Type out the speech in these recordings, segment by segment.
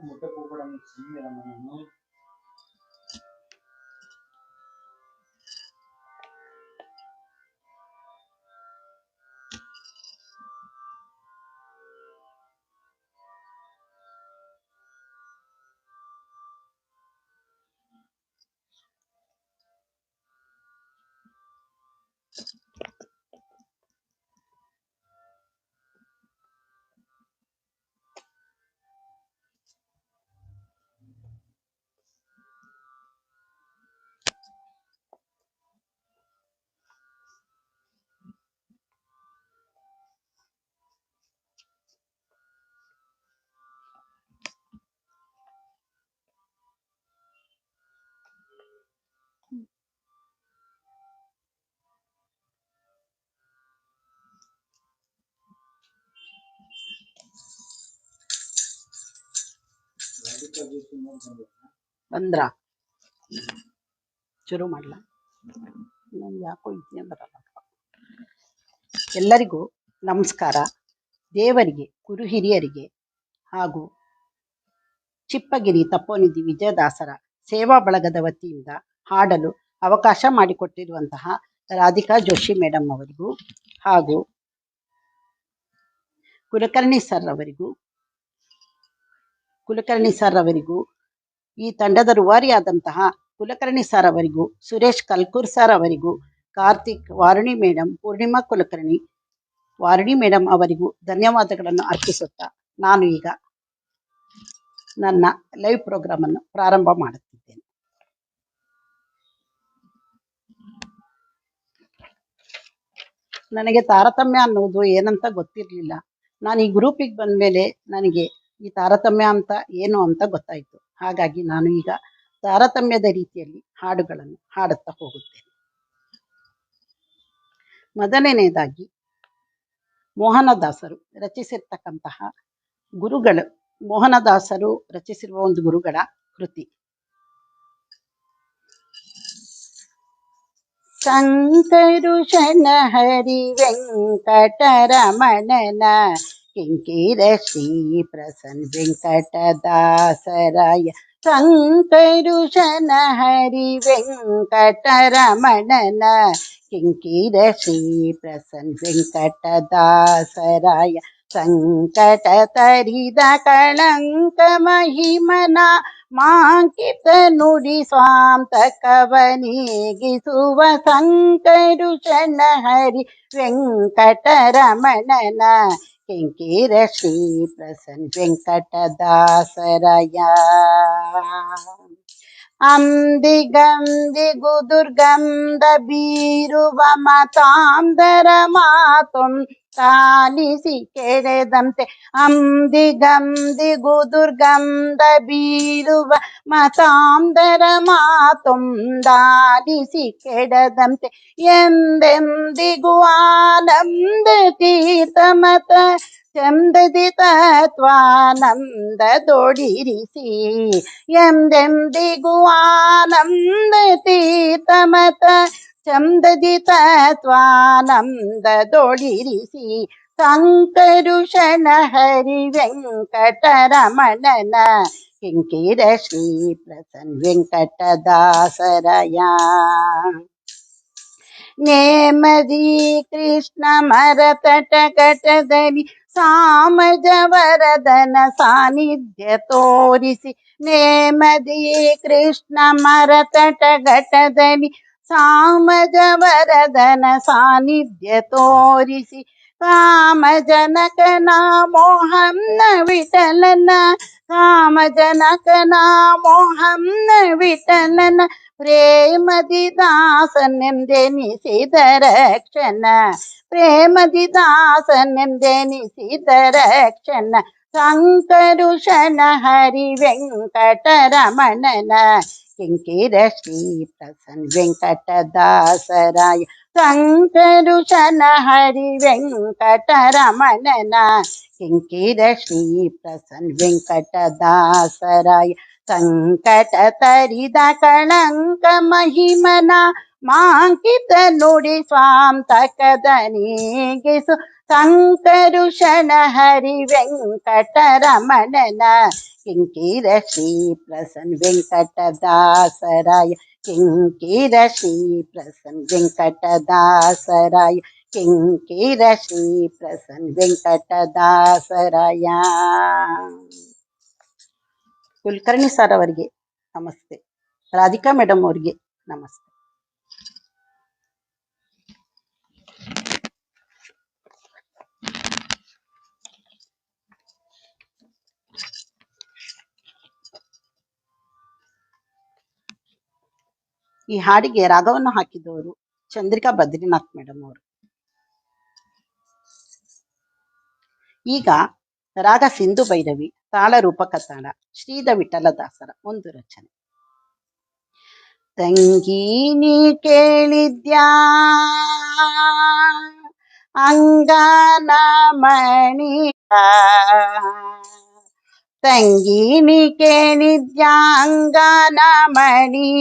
ముట్టపోకడం చేయడమను ಬಂದ್ರ ಶುರು ಮಾಡ್ಲ. ನನ್ಗೆ ಯಾಕೋ ಇದನ್ನೇ ಬರಲ್ಲ. ಎಲ್ಲರಿಗೂ ನಮಸ್ಕಾರ. ದೇವರಿಗೆ, ಗುರು ಹಿರಿಯರಿಗೆ ಹಾಗೂ ಚಿಪ್ಪಗಿರಿ ತಪೋನಿಧಿ ವಿಜಯದಾಸರ ಸೇವಾ ಬಳಗದ ವತಿಯಿಂದ ಹಾಡಲು ಅವಕಾಶ ಮಾಡಿಕೊಟ್ಟಿರುವಂತಹ ರಾಧಿಕಾ ಜೋಶಿ ಮೇಡಮ್ ಅವರಿಗೂ ಹಾಗೂ ಕುಲಕರ್ಣಿ ಸರ್ ಅವರಿಗೂ ಈ ತಂಡದ ರೂವಾರಿಯಾದಂತಹ ಕುಲಕರ್ಣಿ ಸರ್ ಅವರಿಗೂ, ಸುರೇಶ್ ಕಲ್ಕೂರ್ ಸರ್ ಅವರಿಗೂ, ಕಾರ್ತಿಕ್ ವಾರುಣಿ ಮೇಡಮ್, ಪೂರ್ಣಿಮಾ ಕುಲಕರ್ಣಿ ವಾರುಣಿ ಮೇಡಮ್ ಅವರಿಗೂ ಧನ್ಯವಾದಗಳನ್ನು ಅರ್ಪಿಸುತ್ತಾ ನಾನು ಈಗ ನನ್ನ ಲೈವ್ ಪ್ರೋಗ್ರಾಮ್ ಅನ್ನು ಪ್ರಾರಂಭ ಮಾಡುತ್ತಿದ್ದೇನೆ. ನನಗೆ ತಾರತಮ್ಯ ಅನ್ನೋದು ಏನಂತ ಗೊತ್ತಿರಲಿಲ್ಲ. ನಾನು ಈ ಗ್ರೂಪಿಗೆ ಬಂದ ಮೇಲೆ ನನಗೆ ಈ ತಾರತಮ್ಯ ಅಂತ ಏನು ಅಂತ ಗೊತ್ತಾಯಿತು. ಹಾಗಾಗಿ ನಾನು ಈಗ ತಾರತಮ್ಯದ ರೀತಿಯಲ್ಲಿ ಹಾಡುಗಳನ್ನು ಹಾಡುತ್ತಾ ಹೋಗುತ್ತೇನೆ. ಮೊದಲನೆಯದಾಗಿ ಮೋಹನದಾಸರು ರಚಿಸಿರ್ತಕ್ಕಂತಹ ಮೋಹನದಾಸರು ರಚಿಸಿರುವ ಒಂದು ಗುರುಗಳ ಕೃತಿ ಶಂಕರುಷಣ ಹರಿ ವೆಂಕಟರಮಣನ ಕಿಂಕಿರ ಶ್ರೀ ಪ್ರಸನ್ನ ವೆಂಕಟದಾಸರಾಯ. ಶಂಕರುಷಣ ಹರಿ ವೆಂಕಟರಮಣನ ಕಿಂಕಿರ ಶ್ರೀ ಪ್ರಸನ್ನ ವೆಂಕಟದಾಸರಾಯ. ಸಂಕಟ ತರಿದ ಕಳಂಕ ಮಹಿಮನ ಮಾಂಕಿತ ನುಡಿ ಸ್ವಾಂತಕವನಿಗಿಸುವ ಶಂಕರುಷಣ ಹರಿ ವೆಂಕಟರಮಣನ ಕಿಂಕಿರ ಶ್ರೀ ಪ್ರಸನ್ನ ವೆಂಕಟದಾಸರಾಯ. ಅಂದಿಗಂದಿಗು ದುರ್ಗಂಧ ಬೀರುವ ಮತಾಂಧರ ಮಾತೊಂ ತಾಲಿಸಿ ಕೆಳೆದಂತೆ. ಅಂದಿಗಂದಿಗು ದುರ್ಗಂಧ ಬೀರುವ ಮತಾಂಧರ ಮಾತೊಂದಾಲಿಸಿ ಕೆಡದಂತೆ. ಎಂದೆಂದಿಗೂ ಆನಂದ ತೀರ್ಥಮತ ಚಂದದಿ ತತ್ವಾನಂದದೊಡಿರಿಸಿ. ಎಂದೆಂದಿಗೂ ಆನಂದ ತೀರ್ಥಮತ ಚಂದದಿ ತತ್ವಾನಂದದೊಡಿರಿಸಿ. ಶಂಕರುಷಣ ಹರಿ ವೆಂಕಟರಮಣನ ಕಿಂಕಿರ ಶ್ರೀ ಪ್ರಸನ್ನ ವೆಂಕಟದಾಸರಾಯ. ನೇಮದಿ ಕೃಷ್ಣ ಮರತಟ ಘಟದಲ್ಲಿ ಸಾಮಜವರದನ ಸಾನ್ನಿಧ್ಯ ತೋರಿಸಿ. ನೇಮದಿ ಕೃಷ್ಣ ಮರತಟ ಘಟದಲ್ಲಿ ಸಾಮಜವರದನ ಸಾನ್ನಿಧ್ಯ ತೋರಿಸಿ. ಕಾಮಜನಕನ ಮೋಹಂನ ವಿಠಲನ ಕಾಮಜನಕನ ಮೋಹಂನ ವಿಠಲನ ಪ್ರೇಮದಿ ದಾಸನೆಂದೆನಿಸಿದ ರಕ್ಷಣ. ಪ್ರೇಮದಿ ದಾಸನೆಂದೆನಿಸಿದ ರಕ್ಷಣ. ಶಂಕರುಷಣ ಹರಿ ವೆಂಕಟರಮಣನ ಕಿಂಕಿರ ಶ್ರೀ ಪ್ರಸನ್ನ ವೆಂಕಟದಾಸರಾಯ. ಶಂಕರುಷಣ ಹರಿ ವೆಂಕಟರಮಣನ ಕಿಂಕಿರ ಶ್ರೀ ಪ್ರಸನ್ನ ವೆಂಕಟದಾಸರಾಯ. ಸಂಕಟ ತರಿದ ಕಳಂಕ ಮಹಿಮನ ಮಾಂಕಿತ ನುಡಿ ಸ್ವಾಂತಕದನಿಗಿಸು ಸಂಕರುಷಣ ಹರಿ ವೆಂಕಟರಮಣನ ಕಿಂಕಿರ ಶ್ರೀ ಪ್ರಸನ್ನ ವೆಂಕಟದಾಸರಾಯ ಕಿಂಕಿರ ಶ್ರೀ ಪ್ರಸನ್ನ ವೆಂಕಟದಾಸರಾಯ ಕಿಂಕಿರ ಶ್ರೀ ಪ್ರಸನ್ನ ವೆಂಕಟದಾಸರಾಯ. ಕುಲಕರ್ಣಿ ಸರ್ ಅವರಿಗೆ ನಮಸ್ತೆ. ರಾಧಿಕಾ ಮೇಡಮ್ ಅವರಿಗೆ ನಮಸ್ತೆ. ಈ ಹಾಡಿಗೆ ರಾಗವನ್ನು ಹಾಕಿದವರು ಚಂದ್ರಿಕಾ ಬದ್ರಿನಾಥ್ ಮೇಡಮ್ ಅವರು. ಈಗ ರಾಗ ಸಿಂಧು ಭೈರವಿ, ತಾಳ ರೂಪಕ ತಾಳ, ಶ್ರೀಧ ವಿಠಲದಾಸರ ಒಂದು ರಚನೆ. ತಂಗಿ ನೀ ಕೇಳಿದ್ಯಾ ಅಂಗನ ಮಣಿಯ, ತಂಗಿ ನೀ ಕೇಳಿದ್ಯಾ ಅಂಗನ ಮಣಿ,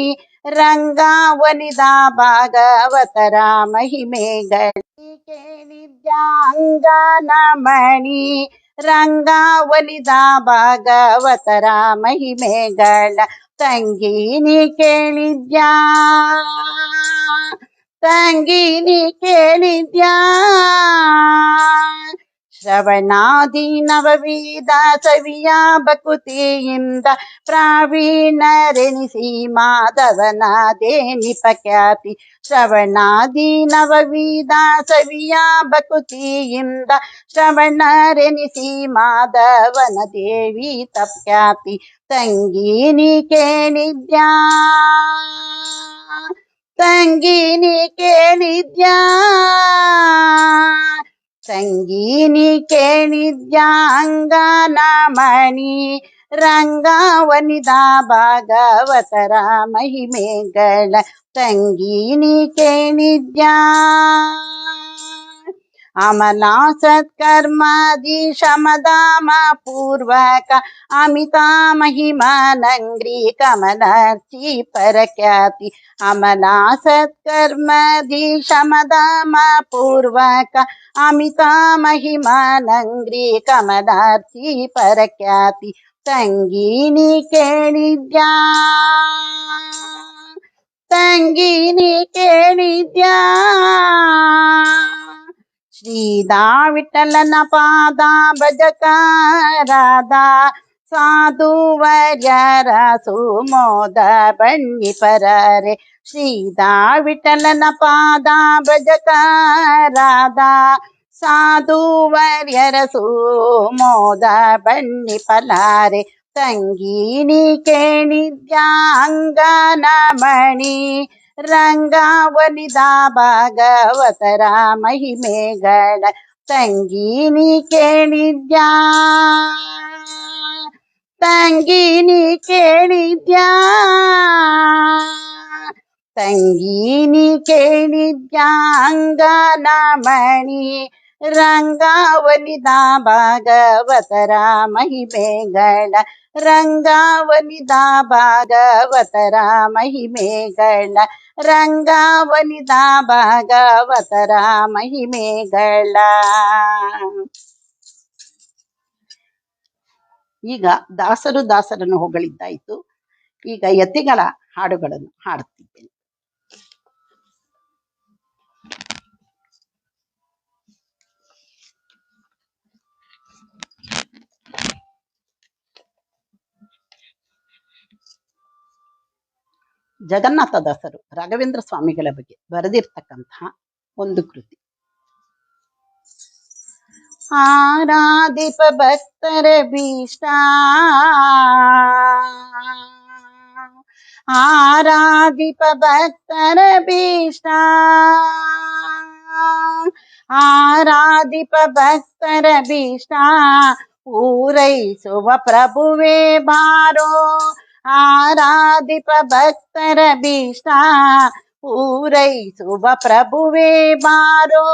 ರಂಗ ಒಲಿದ ಭಾಗವತರ ಮಹಿಮೆಗಳ ಕೇಳಿದ್ಯಾ ಅಂಗನ ಮಣಿ, ರಂಗ ಒಲಿದ ಭಾಗವತರ ಮಹಿಮೆಗಳ, ತಂಗಿ ನೀ ಕೇಳಿದ್ಯಾ ತಂಗಿ ನೀ ಕೇಳಿದ್ಯಾ ಶ್ರವಣಾದಿ ನವವಿಧ ಸವಿಯ ಬಕುತಿಯಿಂದ ಪ್ರಾವೀಣರೆನಿಸಿ ಮಾಧವನ ದೇನಿಪ ಖ್ಯಾತಿ, ಶ್ರವಣಾದಿ ನವವಿಧ ಸವಿಯ ಬಕುತಿಯಿಂದ ಶ್ರವಣರೆನಿಸಿ ಮಾಧವನ ದೇವಿ ತಪ್ಖ್ಯಾತಿ, ತಂಗಿ ನೀ ಕೇಳಿದ್ಯಾ ತಂಗಿ ನೀ ಕೇಳಿದ್ಯಾ ತಂಗಿ ನೀ ಕೇಳಿದ್ಯಾ ಅಂಗನ ಮಣಿ, ರಂಗ ಒಲಿದ ಭಾಗವತರ ಮಹಿಮೆಗಳ, ತಂಗಿ ನೀ ಕೇಳಿದ್ಯಾ ಅಮಲಾ ಸತ್ಕರ್ಮಾದಿ ಶಮಧಾಮ ಪೂರ್ವಕ ಅಮಿತಾ ಮಹಿಮಾನಂಗ್ರಿ ಕಮಲಾರ್ಚಿ ಪರಖ್ಯಾತಿ, ಅಮಲಾ ಸತ್ಕರ್ಮದಿ ಶಮಧಾಮ ಪೂರ್ವಕ ಅಮಿತಾ ಮಹಿಮಾನಂಗ್ರಿ ಕಮಲಾರ್ಚಿ ಪರಖ್ಯಾತಿ, ತಂಗಿ ನೀ ಕೇಳಿದ್ಯಾ ತಂಗಿ ನೀ ಕೇಳಿದ್ಯಾ ಶ್ರೀಧಾ ವಿಠಲನ ಪಾದ ಭಜಕರಾದ ಸಾಧುವರ್ಯರ ಸುಮೋದ ಬಣ್ಣಿಪರರೆ, ಶ್ರೀಧಾ ವಿಠಲನ ಪಾದ ಭಜಕರಾದ ಸಾಧುವರ್ಯರ ಸುಮೋದ ಬಣ್ಣಿಪಲಾರೆ, ತಂಗಿ ನೀ ಕೇಳಿದ್ಯಾ ಅಂಗನ ಮಣಿ, ರಂಗ ಒಲಿದ ಭಾಗವತರ ಮಹಿಮೆಗಳ, ತಂಗಿ ನೀ ಕೇಳಿದ್ಯಾ ತಂಗಿ ನೀ ಕೇಳಿದ್ಯಾ ತಂಗಿ ನೀ ಕೇಳಿದ್ಯಾ ಅಂಗನ ಮಣಿ, ರಂಗ ಒಲಿದ ಭಾಗವತರ ಮಹಿಮೆಗಳ, ರಂಗ ಒಲಿದ ಭಾಗವತರ ಮಹಿಮೆಗಳ, ರಂಗ ಒಲಿದ ಭಾಗವತರ ಮಹಿಮೆಗಳ. ಈಗ ದಾಸರು ದಾಸರನ್ನು ಹೊಗಳಿದ್ದಾಯಿತು. ಈಗ ಯತಿಗಳ ಹಾಡುಗಳನ್ನು ಹಾಡುತ್ತಿದ್ದೇನೆ. ಜಗನ್ನಾಥದಾಸರು ರಾಘವೇಂದ್ರ ಸ್ವಾಮಿಗಳ ಬಗ್ಗೆ ಬರೆದಿರ್ತಕ್ಕಂತಹ ಒಂದು ಕೃತಿ. ಆರಾಧಿಪ ಭಕ್ತರ ಭೀಷ್ಟ, ಆರಾಧಿಪ ಭಕ್ತರ ಭೀಷ್ಟ, ಆರಾಧಿಪ ಭಕ್ತರ ಭೀಷ್ಟ, ಪೂರೈಸುವ ಪ್ರಭುವೇ ಬಾರೋ, ಆರಾಧಿಪ ಭಕ್ತರ ಭೀಷ್ಟ, ಪೂರೈಸುವ ಪ್ರಭುವೇ ಬಾರೋ,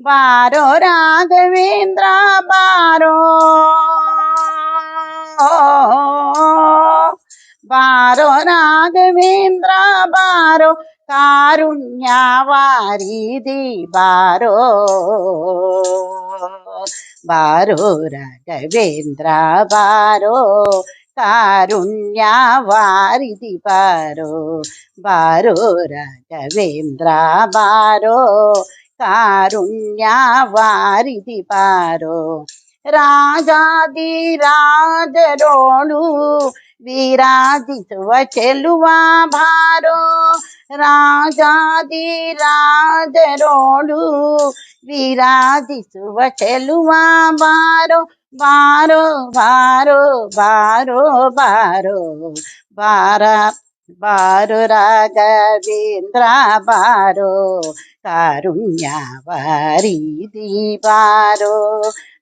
ಬಾರೋ ರಾಘವೇಂದ್ರ ಬಾರೋ, ಬಾರೋ ರಾಘವೇಂದ್ರ ಬಾರೋ ಕಾರುಣ್ಯವಾರಿಧಿ ಬಾರೋ ಬಾರೋ ರಾಘವೇಂದ್ರ ಬಾರೋ ಕಾರುಣ್ಯವಾರಿಧಿ ಬಾರೋ ಬಾರೋ ರಾಘವೇಂದ್ರ ಬಾರೋ ಕಾರುಣ್ಯವಾರಿಧಿ ಬಾರೋ ರಾಜಾದಿರಾಜರೋಳು ವಿರಾಜಿಸುವ ಚೆಲುವ ಬಾರೋ ರಾಜಾದಿರಾಜರೋಳು ವಿರಾಜಿಸುವ ಚೆಲುವ ಬಾರೋ ಬಾರೋ ಬಾರೋ ಬಾರೋ ಬಾರೋ ಬಾರ ಬಾರೋ ರಾಘವೇಂದ್ರ ಬಾರೋ ಕಾರುಣ್ಯವಾರಿಧಿ ಬಾರೋ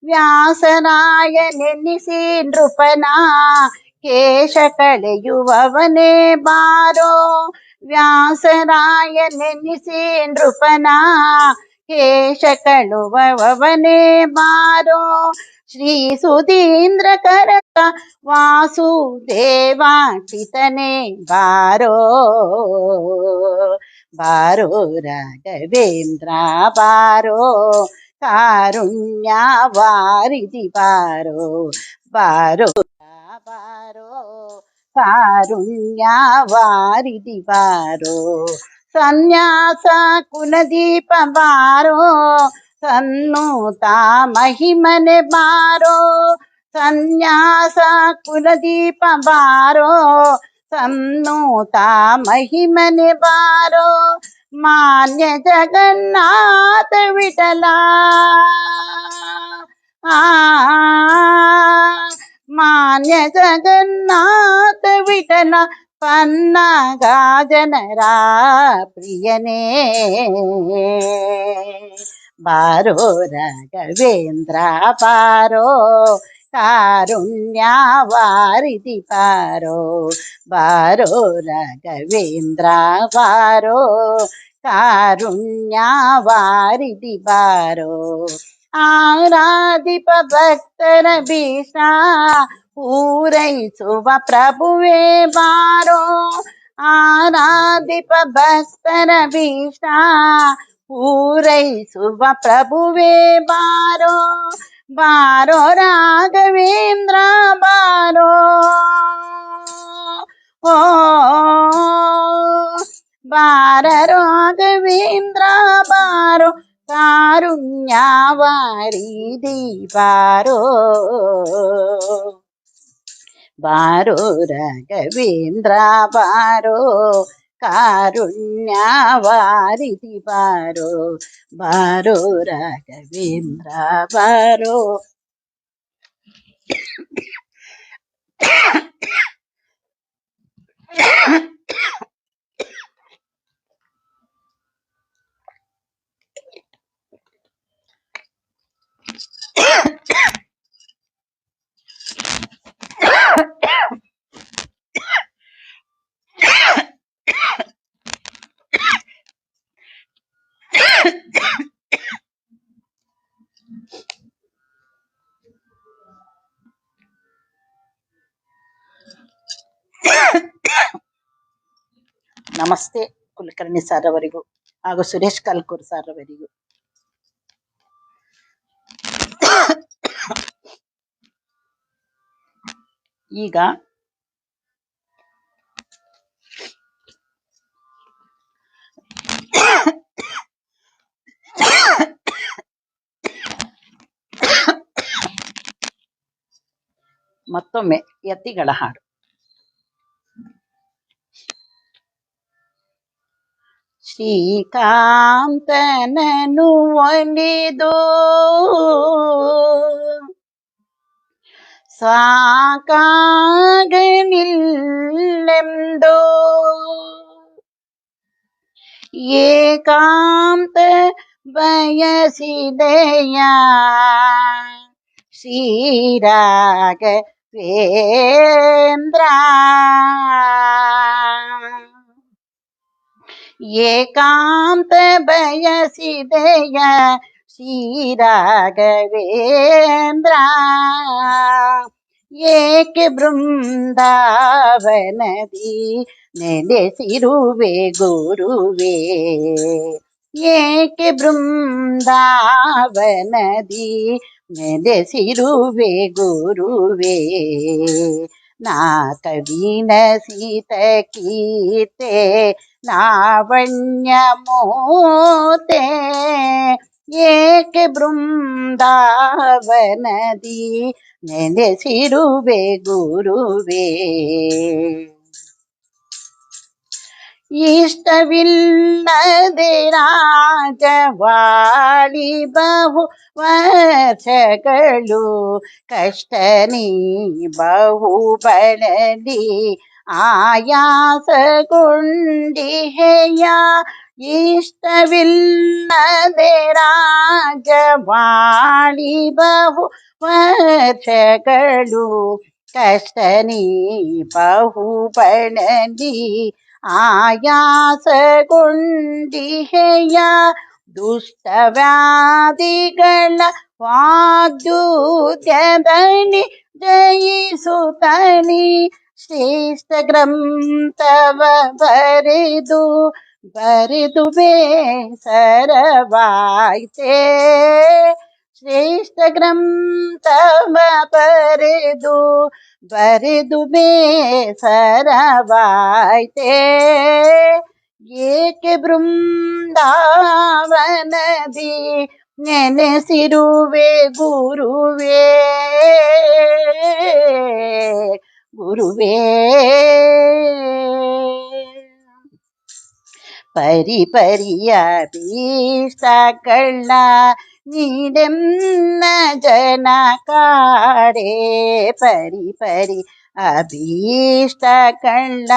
ವ್ಯಾಸರಾಯ ನೆನೆಸಿ ನೃಪನ ಕೇಶ ಕಳೆಯುವವನೇ ಬಾರೋ ವ್ಯಾಸರಾಯ ನೆನೆಸಿ ನೃಪನ ಕೇಶ ಕಳುವವನೇ ಬಾರೋ ಶ್ರೀ ಸುಧೀಂದ್ರ ಕರಕ ವಾಸುದೇವಾಂಚಿತನೇ ಬಾರೋ ಬಾರೋ ರಾಘವೇಂದ್ರ ಬಾರೋ ಕಾರುಣ್ಯವಾರಿಧಿ ಬಾರೋ ಬಾರೋ ಬಾರೋ ಕಾರುಣ್ಯವಾರಿಧಿ ಬಾರೋ ಸನ್ಯಾಸ ಕುಲದೀಪ ಬಾರೋ ಸನ್ನೂತ ಮಹಿಮನೆ ಬಾರೋ ಸನ್ಯಾಸ ಕುಲದೀಪ ಬಾರೋ ಸನ್ನೂತ ಮಹಿಮನೆ ಬಾರೋ ಮಾನ್ಯ ಜಗನ್ನಾಥ ವಿಠಲ ಮಾನ್ಯ ಜಗನ್ನಾಥ ವಿಠಲ ಪನ್ನಗ ಜನರ ಪ್ರಿಯನೇ ಬಾರೋ ರಾಘವೇಂದ್ರ ಬಾರೋ ಕಾರುಣ್ಯವಾರಿಧಿ ಬಾರೋ ಬಾರೋ ರಾಘವೇಂದ್ರ ಬಾರೋ ಕಾರುಣ್ಯವಾರಿಧಿ ಬಾರೋ ಆರಾಧಿಪ ಭಕ್ತರ ಭೀಷ ಪೂರೈಸುವ ಪ್ರಭುವೇ ಬಾರೋ ಆರಾಧಿಪ ಭಕ್ತರ ಭೀಷ ಪೂರೈಸುವ ಪ್ರಭುವೇ ಬಾರೋ ಬಾರೋ ರಾಘವೇಂದ್ರ ಬಾರೋ ಓ ಬಾರ ರಾಘವೇಂದ್ರ ಬಾರೋ ಕಾರುಣ್ಯವಾರಿಧಿ ಬಾರೋ ಬಾರೋ ರಾಘವೇಂದ್ರ ಬಾರೋ ಕಾರುಣ್ಯವಾರಿಧಿ ಬಾರೋ ಬಾರೋ ರಾಘವೇಂದ್ರ ಬಾರೋ ನಮಸ್ತೆ ಕುಲಕರ್ಣಿ ಸರ್ ಅವರಿಗೂ ಹಾಗೂ ಸುರೇಶ್ ಕಲ್ಕೂರ್ ಸರ್ ಅವರಿಗೂ. ಈಗ ಮತ್ತೊಮ್ಮೆ ಯತಿಗಳ ಹಾಡು. ಶ್ರೀಕಾಂತನನು ಒಲಿದು ಸಾಕಾಗಲಿಲ್ಲೆಂದು ಏಕಾಂತ ಬಯಸಿದೆಯ ಶ್ರೀರಾಘವೇಂದ್ರ ಏಕಾಂತ ಬಯಸಿದೆಯ ಶ್ರೀರಾಘವೇಂದ್ರ ಏಕೆ ಬೃಂದಾವನದಿ ನೆಲೆಸಿರುವೆ ಗುರುವೇ, ಏಕೆ ಬೃಂದಾವನದಿ ನೆಲೆಸಿರುವೆ ಗುರುವೇ. ನಾ ಕವಿನ ಸೀತ ಕೀರ್ತೆ ಲಾವಣ್ಯ ಮೋತೆ, ಏಕೆ ಬೃಂದಾವನದಿ ನೆಲೆಸಿರುವೆ ಗುರುವೇ. ಇಷ್ಟವಿಲ್ಲದೆ ರಾಜವಾಳಿ ಬಹು ವರ್ಷಗಳು, ಕಷ್ಟ ನೀ ಬಹು ಬಳಲಿ ಆಯಾಸಗೊಂಡಿಹೆಯ. ಇಷ್ಟವಿಲ್ಲದೆ ರಾಜವಾಳಿ ಬಹು ವರ್ಷಗಳು, ಕಷ್ಟ ನೀ ಬಹು ಬಳಲಿ ಆಯಾಸಗೊಂಡಿಹೆಯ. ದುಷ್ಟವ್ಯಾಧಿಗಳ ವಾಗ್ದೂತ್ಯದಲ್ಲಿ ಜಯಿಸುತ್ತಲಿ, ಶ್ರೇಷ್ಠ ಗ್ರಂಥವ ಬರೆದು ಬೇಸರವಾಯ್ತೆ. ಶ್ರೇಷ್ಠ ಗ್ರಂಥವ ಬರೆದು ಬೇಸರವಾಯ್ತೆ. ಏಕೆ ಬೃಂದಾವನದಿ ನೆನೆಸಿರುವೆ ಗುರುವೇ, ಗುರುವೇ. ಪರಿಪರಿಯ ಭೀಷ್ಟಗಳ ನೀಡೆನ್ನ ಜನ ಕಾಡೆ, ಪರಿಪರಿ ಅಭೀಷ್ಟಗಳ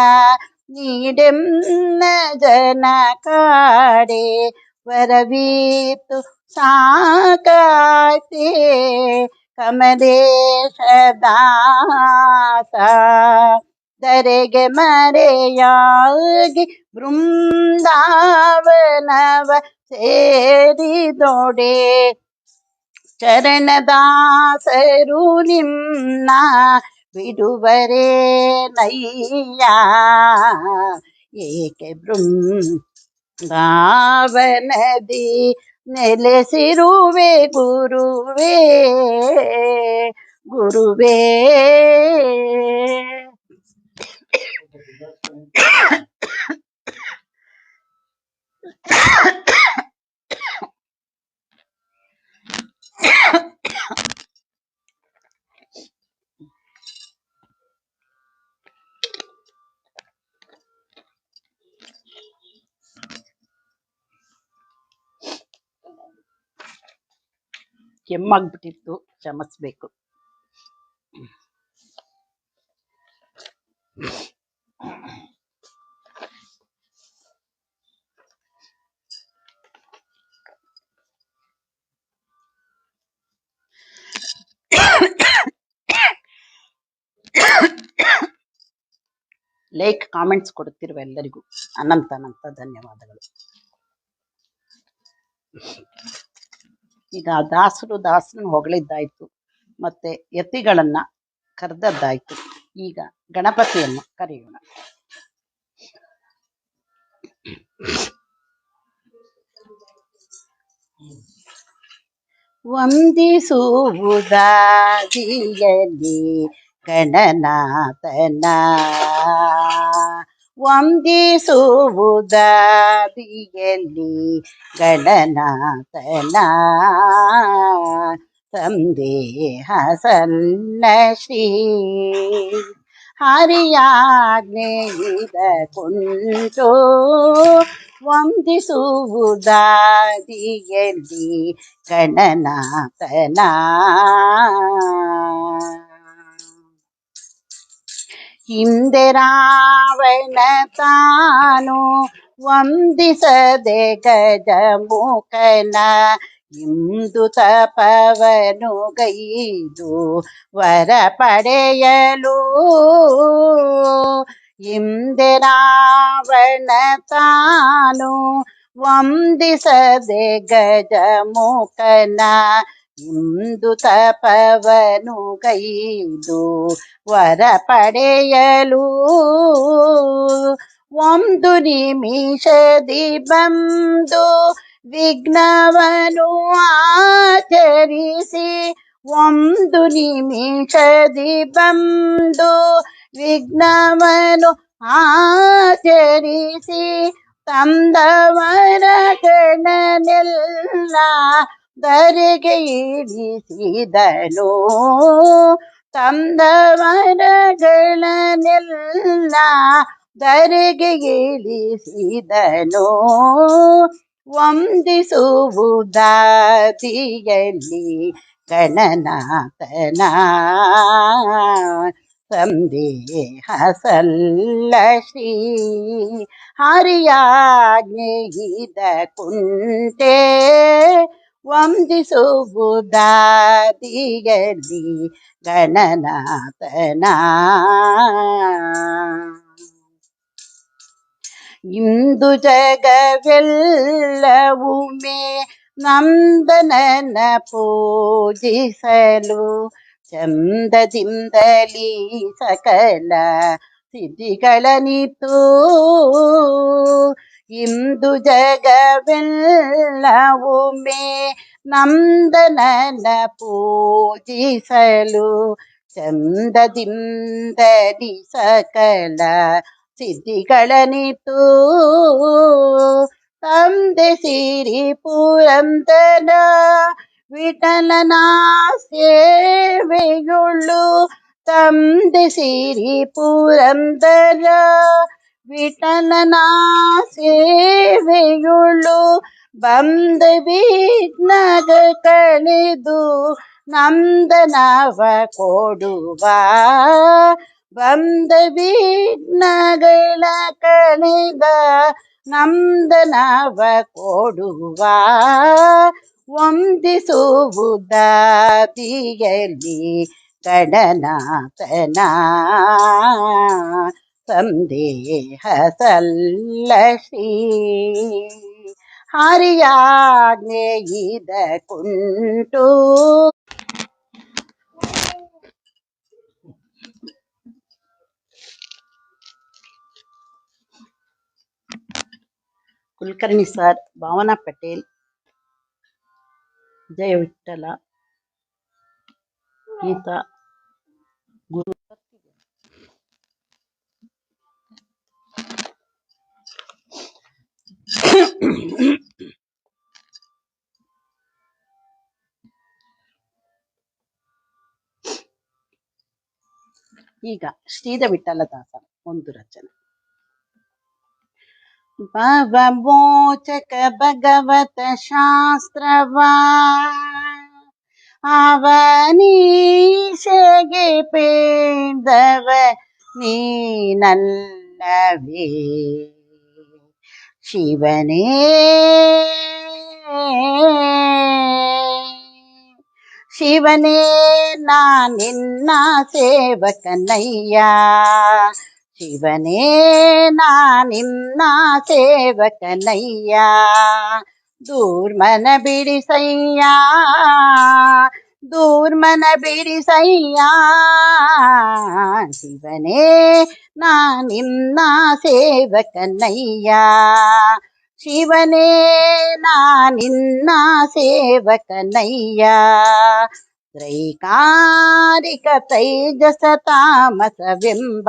ನೀಡೆನ್ನ ಜನ ಕಾಡೆ. ವರವೀತು ಸಾಕಾಯ್ತೆ ಕಮಲೇಶ ದಾಸ, ಧರೆಗೆ ಮರೆಯಾಗಿ ಬೃಂದಾವನವ ಸೇರಿದೊಡೆ. ಚರಣದಾಸರು ನಿನ್ನ ಬಿಡುವರೆ ನಯ್ಯ, ಏಕೆ ಬೃಂದಾವನದಿ ನೆಲೆಸಿರುವೆ ಗುರುವೇ, ಗುರುವೇ. ಕೆಮ್ಮಾಗ್ಬಿಟ್ಟಿತ್ತು, ಕ್ಷಮಿಸ್ಬೇಕು. ಲೈಕ್ ಕಾಮೆಂಟ್ಸ್ ಕೊಡುತ್ತಿರುವ ಎಲ್ಲರಿಗೂ ಅನಂತ ಧನ್ಯವಾದಗಳು. ಈಗ ದಾಸರನ್ನ ಹೊಗಳಿದ್ದಾಯ್ತು, ಮತ್ತೆ ಯತಿಗಳನ್ನ ಕರೆದದ್ದಾಯ್ತು. ಈಗ ಗಣಪತಿಯನ್ನು ಕರೆಯೋಣ. ವಂದಿಸುವುದಾದಿಯಲ್ಲಿ ಗಣನಾಥನ, ವಂದಿಸುವುದಾದಿಯಲ್ಲಿ ಗಣನಾಥನ. ಸಂದೇಹ ಸಲ್ಲ ಶ್ರೀ ಹರಿಯಾಜ್ಞೆಯಿದ ಕೊಂಚೋ, ವಂದಿಸುವುದಾದಿಯಲ್ಲಿ ಗಣನಾಥನ. ಹಿಂದೆ ರಾವಣ ತಾನು ವಂದಿಸದೆ ಗಜಮುಖನ, ಇಂದು ತಪವನು ಗೈದು ವರ ಪಡೆಯಲು. ಹಿಂದೆ ರಾವಣ ತಾನು ವಂದಿಸದೆ ಗಜಮುಖನ, ಇಂದು ತಪವನು ಕೈದು ವರ ಪಡೆಯಲು ಒಂದು ನಿಮಿಷದಿ ಬಂದು ವಿಘ್ನವನು ಆಚರಿಸಿ ಒಂದು ನಿಮಿಷದಿ ಬಂದು ವಿಘ್ನವನು ಆಚರಿಸಿ ತಂದವರಗಣನೆಲ್ಲ ಧರೆಗೆ ಇಳಿಸಿದನು ತಂದವರಗಳನ್ನೆಲ್ಲ ಧರೆಗೆ ಇಳಿಸಿದನು ವಂದಿಸುವುದಾದಿಯಲ್ಲಿ ಗಣನಾಥನ ಸಂದೇಹ ಸಲ್ಲ ಶ್ರೀ ಹರಿಯಾಜ್ಞೆಯಿದ ಕುಂಟೆ ವಂದಿಸುವುದಾದಿಯಲ್ಲಿ ಗಣನಾಥನ ಇಂದು ಜಗವೆಲ್ಲವುಮೇ ನಂದನನ ಪೂಜಿಸಲು ಚಂದದಿಂದಲೀ ಸಕಲ ಸಿದ್ಧಿಗಳನಿತು ಇಂದು ಜಗವೆಲ್ಲವುಮೇ ನಂದನನ ಪೂಜಿಸಲು ಚಂದದಿಂದಲೀ ಸಕಲ ಸಿದ್ಧಿಗಳನಿತು ತಂದೆ ಸಿರಿ ಪುರಂದರ ವಿಠಲನ ಸೇವೆಯುಳ್ಳು ತಂದೆ ಸಿರಿ ಪುರಂದರ ವಿಠಲನ ಸೇವೆಯುಳ್ಳು ಬಂದ ವಿಘ್ನಗ ಕಳೆದು ನಂದನವ ಕೊಡುವ ಬಂದ ವಿಘ್ನಗಳ ಕಳೆದ ನಂದನವ ಕೊಡುವ ವಂದಿಸುವುದಾದಿಯಲ್ಲಿ ಗಣನಾಥನ ಸಂದೇಹ ಸಲ್ಲ ಶ್ರೀ ಹರಿಯಾಜ್ಞೆಯಿದ ಕುಂಟು. ಕುಲಕರ್ಣಿ ಸರ್, ಭಾವನಾ ಪಟೇಲ್, ಜಯ ವಿಠಲ, ಗೀತಾ ಗುರು. ಈಗ ಶ್ರೀಧ ವಿಠಲದಾಸರ ಒಂದು ರಚನೆ. ಭವಮೋಚಕ ಭಗವತ ಶಾಸ್ತ್ರವಾ ಅವನೀಶೆಗೆ ಪೇದವ ನೀನಲ್ಲವೇ ಶಿವನೇ ಶಿವನೇ ನಿನ್ನ ಸೇವಕನಯ್ಯ ಶಿವನೇ ನಿನ್ನ ಸೇವಕನಯ್ಯ ದೂರ್ಮನ ಬಿಡಿಸಯ್ಯ ದೂರ್ಮನ ಬಿಡಿಸಯ್ಯ ಶಿವನೇ ನಿನ್ನ ಸೇವಕನಯ್ಯ ಶಿವನೇ ನಿನ್ನ ಸೇವಕನಯ್ಯ ತ್ರೈಕಾರಿಕ ತೈಜಸ ತಾಮಸವೆಂಬ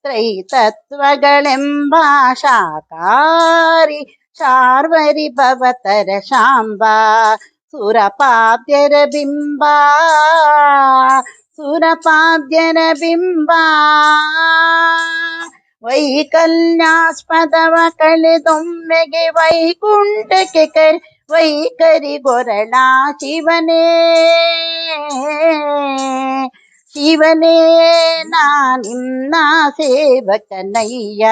ತ್ರೈತತ್ವಗಳೆಂಬ ಶಾಕಾರಿ ಶಾರ್ವರಿ ಭವತರ ಶಾಂಬ ಸುರಪಾದ್ಯರ ಬಿಂಬ ಸುರಪಾದ್ಯರ ಬಿಂಬ ವೈಕಲ್ಯಾಸ್ಪದವ ಕಳೆದೊಮ್ಮೆಗೆ ವೈಕುಂಠಕ್ಕೆ ವೈಕರಿ ಗೊರಳ ಶಿವನೇ ಶಿವನೇ ನಿನ್ನ ಸೇವಕನಯ್ಯ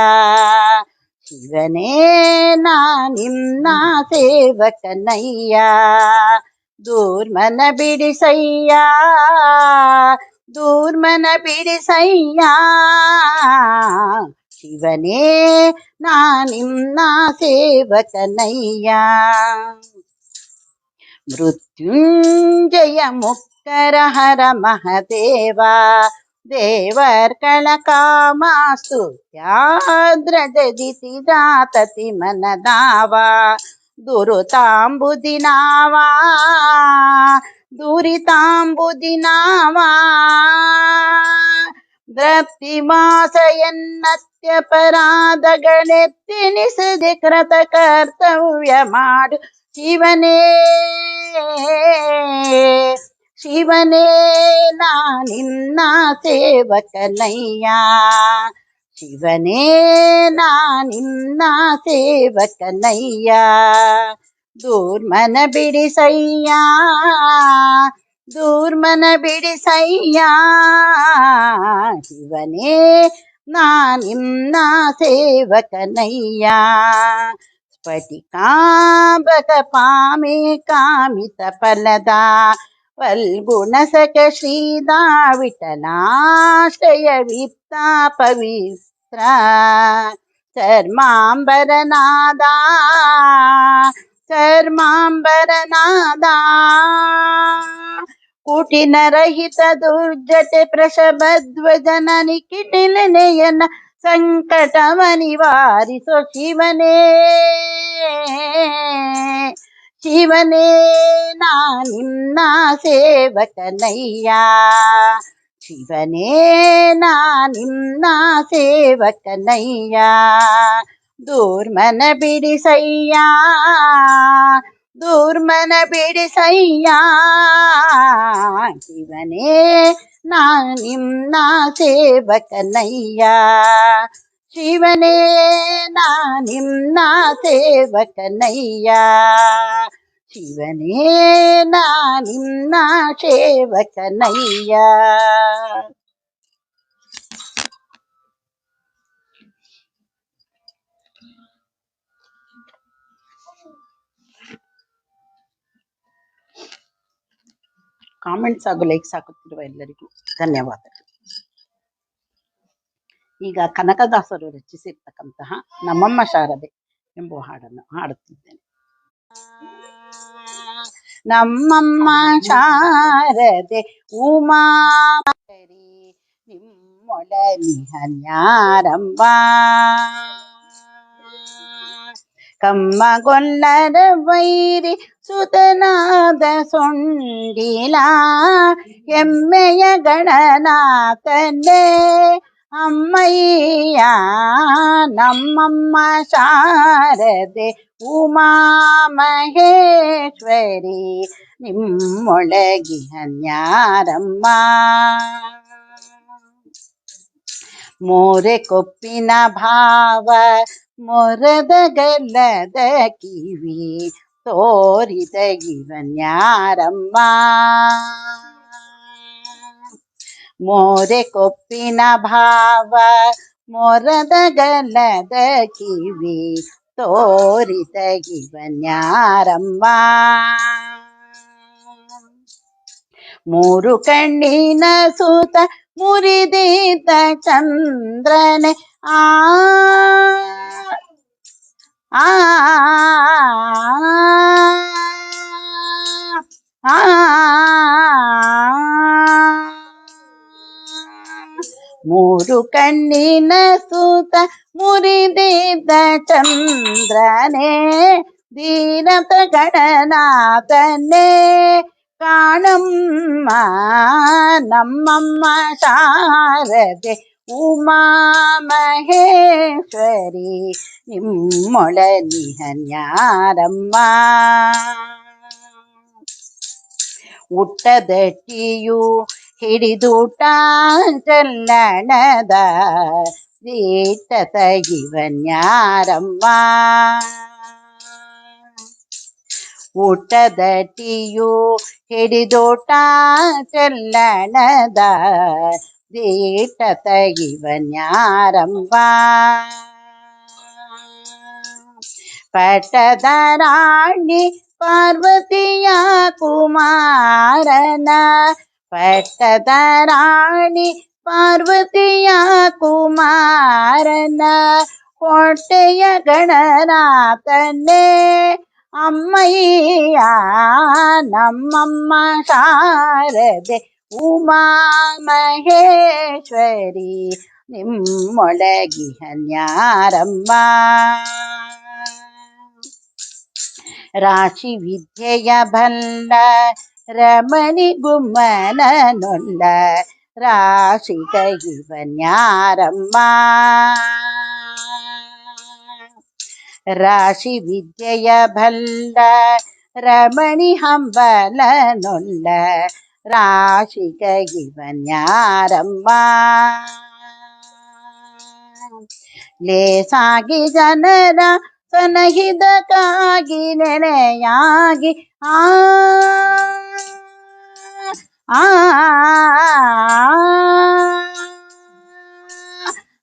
ಶಿವನೇ ನಿನ್ನ ಸೇವಕನಯ್ಯ ದೂರ್ಮನ ಬಿಡಿಸಯ್ಯ ದೂರ್ಮನ ಬಿಡಿಸಯ್ಯ ಶಿವನೇ ನಿನ್ನ ಸೇವಕನಯ್ಯ ಮೃತ್ಯುಂಜಯ ಮುಕ್ತರ ಹರ ಮಹದೇವ ದೇವರ್ಗಳ ಕಾಮಸ್ತುತ್ಯಾದ್ರಜದಿತಿ ಜಾತತಿ ಮನದಾವ ದುರುತಾಂಬುದಿನಾವಾ ದುರಿತಾಂಬುದಿನಾವಾ ದ್ರಪ್ತಿಮಾಸೆಯನ್ನತ್ಯಪರಾಧಗಳೆತ್ತಿನಿಸದೆ ಕೃತ ಕರ್ತವ್ಯ ಮಾಡು ಶಿವನೇ ಶಿವನೇ ನಿನ್ನ ಸೇವಕನಯ್ಯ ಶಿವನೇ ನಿನ್ನ ಸೇವಕನಯ್ಯ ದೂರ್ಮನ ಬಿಡಿಸಯ್ಯ ದೂರ್ಮನ ಬಿಡಿಸಯ್ಯ ಶಿವನೇ ನಿನ್ನ ಸೇವಕನಯ್ಯ ಸ್ಫಟಿಕಾಂಬಕ ಪಾಮೆ ಕಾಮಿತ ಫಲದ ಫಲ್ಗುಣಸಕ ಶ್ರೀದಾ ವಿಠಲಾಶ್ರಯ ವಿಪ್ತ ಪವಿತ್ರ ಚರ್ಮಾಂಬರನಾದ ಚರ್ಮಾಂಬರನಾದ ಕುಟಿನರಹಿತ ದುರ್ಜಟೆ ಪ್ರಶಭಧ್ವಜನನಿ ಕಿಟಿಲನೆಯನ ಸಂಕಟವ ನಿವಾರಿಸೋ ಶಿವನೇ ಶಿವನೇ ನಿನ್ನ ಸೇವಕನಯ್ಯ ಶಿವನೇ ನಿನ್ನ ಸೇವಕನಯ್ಯ ದೂರ್ಮನ ಬಿಡಿಸಯ್ಯ ದೂರ್ಮನ ಬಿಡಿಸಯ್ಯ ಶಿವನೇ ನಿನ್ನ ಸೇವಕನಯ್ಯ ಶಿವನೇ ನಿನ್ನ ಸೇವಕನಯ್ಯ ಶಿವನೇ ನಿನ್ನ ಸೇವಕನಯ್ಯ ಕಾಮೆಂಟ್ಸ್ ಹಾಗೂ ಲೈಕ್ಸ್ ಹಾಕುತ್ತಿರುವ ಎಲ್ಲರಿಗೂ ಧನ್ಯವಾದಗಳು. ಈಗ ಕನಕದಾಸರು ರಚಿಸಿರ್ತಕ್ಕಂತಹ ನಮ್ಮಮ್ಮ ಶಾರದೆ ಎಂಬ ಹಾಡನ್ನು ಹಾಡುತ್ತಿದ್ದೇನೆ. ನಮ್ಮಮ್ಮ ಶಾರದೆ ಉಮಾರಿ ನಿಮ್ಮೊಳನಿಹನ್ಯಾರಂಬ ಕಮ್ಮಗೊಲ್ಲರ ವೈರಿ ಸುತನಾದ ಸೊಂಡಿಲ ಎಮ್ಮೆಯ ಗಣನಾಥನೇ ಅಮ್ಮಯ್ಯ ನಮ್ಮಮ್ಮ ಶಾರದೆ ಉಮಾ ಮಹೇಶ್ವರಿ ನಿಮ್ಮೊಳಗಿಹನ್ಯಾರಮ್ಮ ಮೋರೆ ಕೊಪ್ಪಿನ ಭಾವ ಮೊರದ ಗಲ್ಲದ ಕಿವಿ ತೋರಿದ ಇವನ್ಯಾರಮ್ಮ ಮೋರೆ ಕೊಪ್ಪಿನ ಭಾವ ಮೊರದ ಗಲ್ಲದ ಕಿವಿ ತೋರಿದ ಇವನ್ಯಾರಮ್ಮ ಮೂರು ಕಣ್ಣಿನ ಸೂತ ಮುರಿದಿದ್ದ ಚಂದ್ರನೆ ಆ ಆ ಆ ಮೂರು ಕಣ್ಣಿನ ಸೂತ ಮುರಿದಿದ್ದ ಚಂದ್ರನೇ ದೀನತ ಗಣನಾಥನೇ ಕಾಣಮ್ಮ ನಮ್ಮಮ್ಮ ಶಾರದೆ ಉಮಾ ಮಹೇಶ್ವರಿ ನಿಮ್ಮೊಳನಿಹನ್ಯಾರಮ್ಮ ಉಟ್ಟದಟ್ಟಿಯು ಹಿಡಿದೂಟ ಚಲ್ಲಣದ ದೀಟ ತಗಿವನ್ಯಾರಮ್ಮ ಊಟದಟ್ಟಿಯು ಹಿಡಿದೋಟ ಚಲ್ಲಣದ ದೀಟ ತಗಿವನ್ಯಾರಮ್ಮ ಪಟದ ರಾಣಿ ಪಾರ್ವತಿಯ ಕುಮಾರನ ಪಟ್ಟದ ರಾಣಿ ಪಾರ್ವತಿಯ ಕುಮಾರನ ಹೊಟ್ಟೆಯ ಗಣನಾಥನೇ ಅಮ್ಮಯ್ಯ ನಮ್ಮಮ್ಮ ಶಾರದೆ ಉಮಾ ಮಹೇಶ್ವರಿ ನಿಮ್ಮೊಳಗಿಹನ್ಯಾರಮ್ಮ. ರಾಶಿ ವಿದ್ಯೆಯ ಬಲ್ಲ ರಮಣಿ ಗುಮ್ಮನನೊಲ್ಲ ರಾಶಿ ಕೈವನ್ಯಾರಮ್ಮ. ರಾಶಿ ವಿದ್ಯೆಯ ಬಲ್ಲ ರಮಣಿ ಹಂಬಲನೊಲ್ಲ ರಾಶಿ ಕೈವನ್ಯಾರಮ್ಮ. ಲೇಸಾಗಿ ಜನರ ಸನಹಿದಕ್ಕಾಗಿ ನೆನೆಯಾಗಿ ಆ ಆ